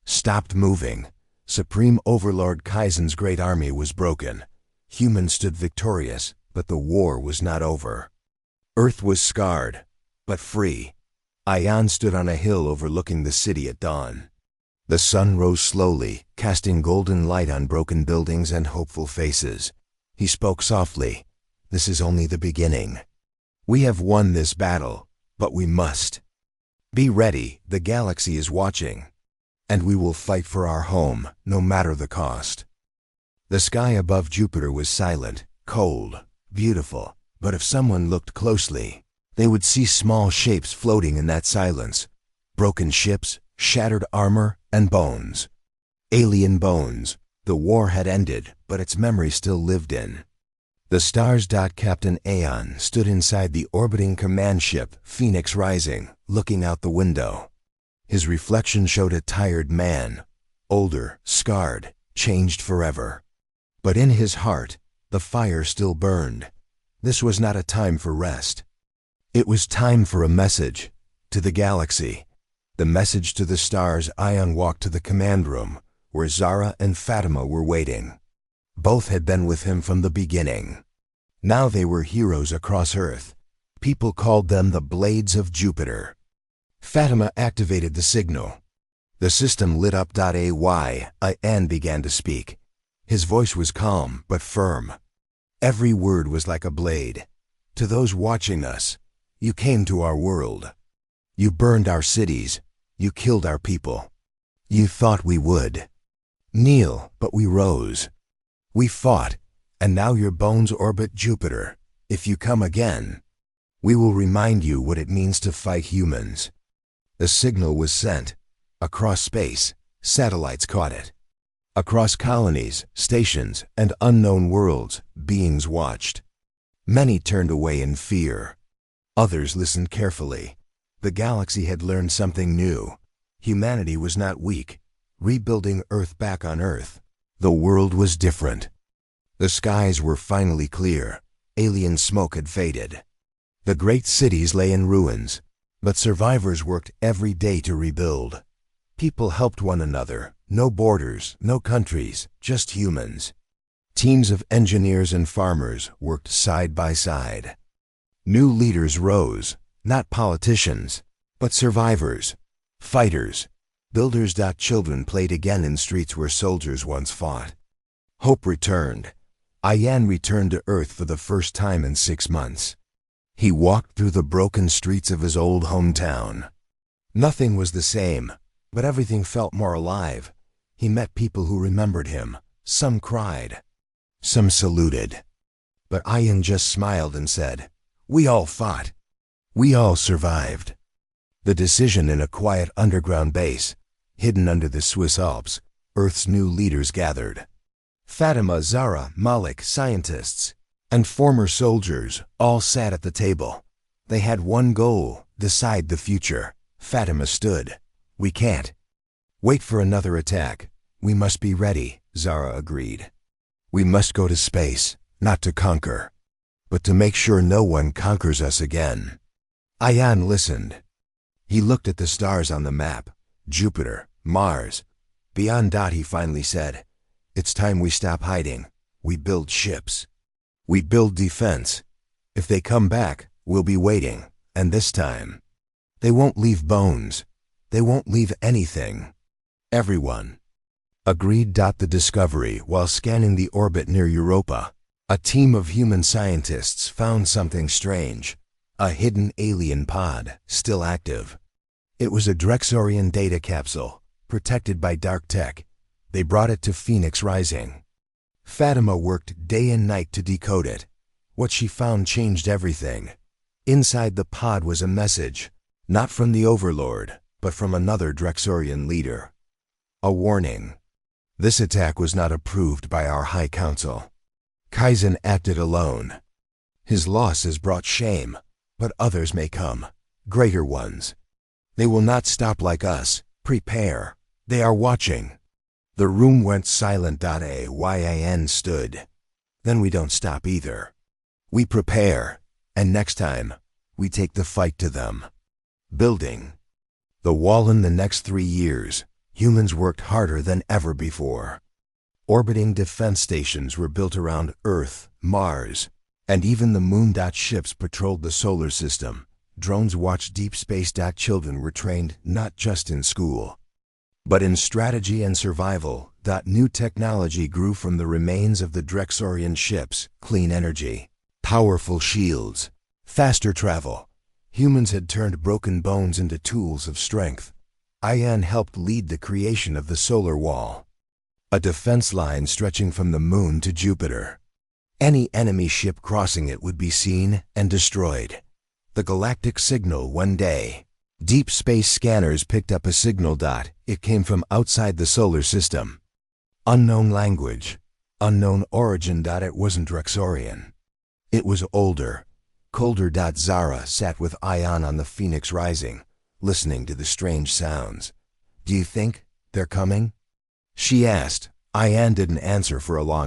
stopped moving. Supreme Overlord Kaizen's great army was broken. Humans stood victorious, but the war was not over. Earth was scarred, but free. Ayan stood on a hill overlooking the city at dawn. The sun rose slowly, casting golden light on broken buildings and hopeful faces. He spoke softly. "This is only the beginning. We have won this battle, but we must be ready. The galaxy is watching, and we will fight for our home, no matter the cost." The sky above Jupiter was silent, cold, beautiful, but if someone looked closely, they would see small shapes floating in that silence. Broken ships, shattered armor, and bones. Alien bones. The war had ended, but its memory still lived in the stars. Captain Aeon stood inside the orbiting command ship, Phoenix Rising, looking out the window. His reflection showed a tired man, older, scarred, changed forever. But in his heart, the fire still burned. This was not a time for rest. It was time for a message to the galaxy. The message to the stars. Aeon walked to the command room, where Zara and Fatima were waiting. Both had been with him from the beginning. Now they were heroes across Earth. People called them the Blades of Jupiter. Fatima activated the signal. The system lit up. Ayan began to speak. His voice was calm but firm. Every word was like a blade. "To those watching us, you came to our world. You burned our cities. You killed our people. You thought we would kneel, but we rose. We fought, and now your bones orbit Jupiter. If you come again, we will remind you what it means to fight humans." The signal was sent. Across space, satellites caught it. Across colonies, stations, and unknown worlds, beings watched. Many turned away in fear. Others listened carefully. The galaxy had learned something new. Humanity was not weak. Rebuilding Earth back on Earth. The world was different. The skies were finally clear. Alien smoke had faded. The great cities lay in ruins, but survivors worked every day to rebuild. People helped one another. No borders, no countries, just humans. Teams of engineers and farmers worked side by side. New leaders rose, Not politicians, but survivors, fighters, builders. Children played again in streets where soldiers once fought. Hope returned. Ian returned to Earth for the first time in 6 months. He walked through the broken streets of his old hometown. Nothing was the same, but everything felt more alive. He met people who remembered him. Some cried. Some saluted. But Ian just smiled and said, "We all fought. We all survived." The decision in a quiet underground base, hidden under the Swiss Alps, Earth's new leaders gathered. Fatima, Zara, Malik, scientists, and former soldiers all sat at the table. They had one goal: decide the future. Fatima stood. "We can't wait for another attack. We must be ready," Zara agreed. "We must go to space, not to conquer, but to make sure no one conquers us again." Ian listened. He looked at the stars on the map: Jupiter, Mars. Beyond. He finally said, "It's time we stop hiding. We build ships. We build defense. If they come back, we'll be waiting, and this time, they won't leave bones. They won't leave anything." Everyone agreed. The discovery: while scanning the orbit near Europa, a team of human scientists found something strange: a hidden alien pod, still active. It was a Drexorian data capsule, protected by dark tech. They brought it to Phoenix Rising. Fatima worked day and night to decode it. What she found changed everything. Inside the pod was a message, not from the Overlord, but from another Drexorian leader. A warning: this attack was not approved by our High Council. Kaizen acted alone. His loss has brought shame, but others may come, greater ones. They will not stop like us. Prepare. They are watching. The room went silent. Ayn stood. Then we don't stop either. We prepare, and next time, we take the fight to them. Building the wall. In the next 3 years, humans worked harder than ever before. Orbiting defense stations were built around Earth, Mars, and even the moon. Ships patrolled the solar system. Drones watched deep space. Children were trained not just in school, but in strategy and survival. New technology grew from the remains of the Drexorian ships: clean energy, powerful shields, faster travel. Humans had turned broken bones into tools of strength. Ian helped lead the creation of the solar wall, a defense line stretching from the moon to Jupiter. Any enemy ship crossing it would be seen and destroyed. The galactic signal. One day, deep space scanners picked up a signal. It came from outside the solar system. Unknown language, unknown origin. It wasn't Drexorian. It was older, colder. Zara sat with Ian on the Phoenix Rising, listening to the strange sounds. "Do you think they're coming?" she asked. Ian didn't answer for a long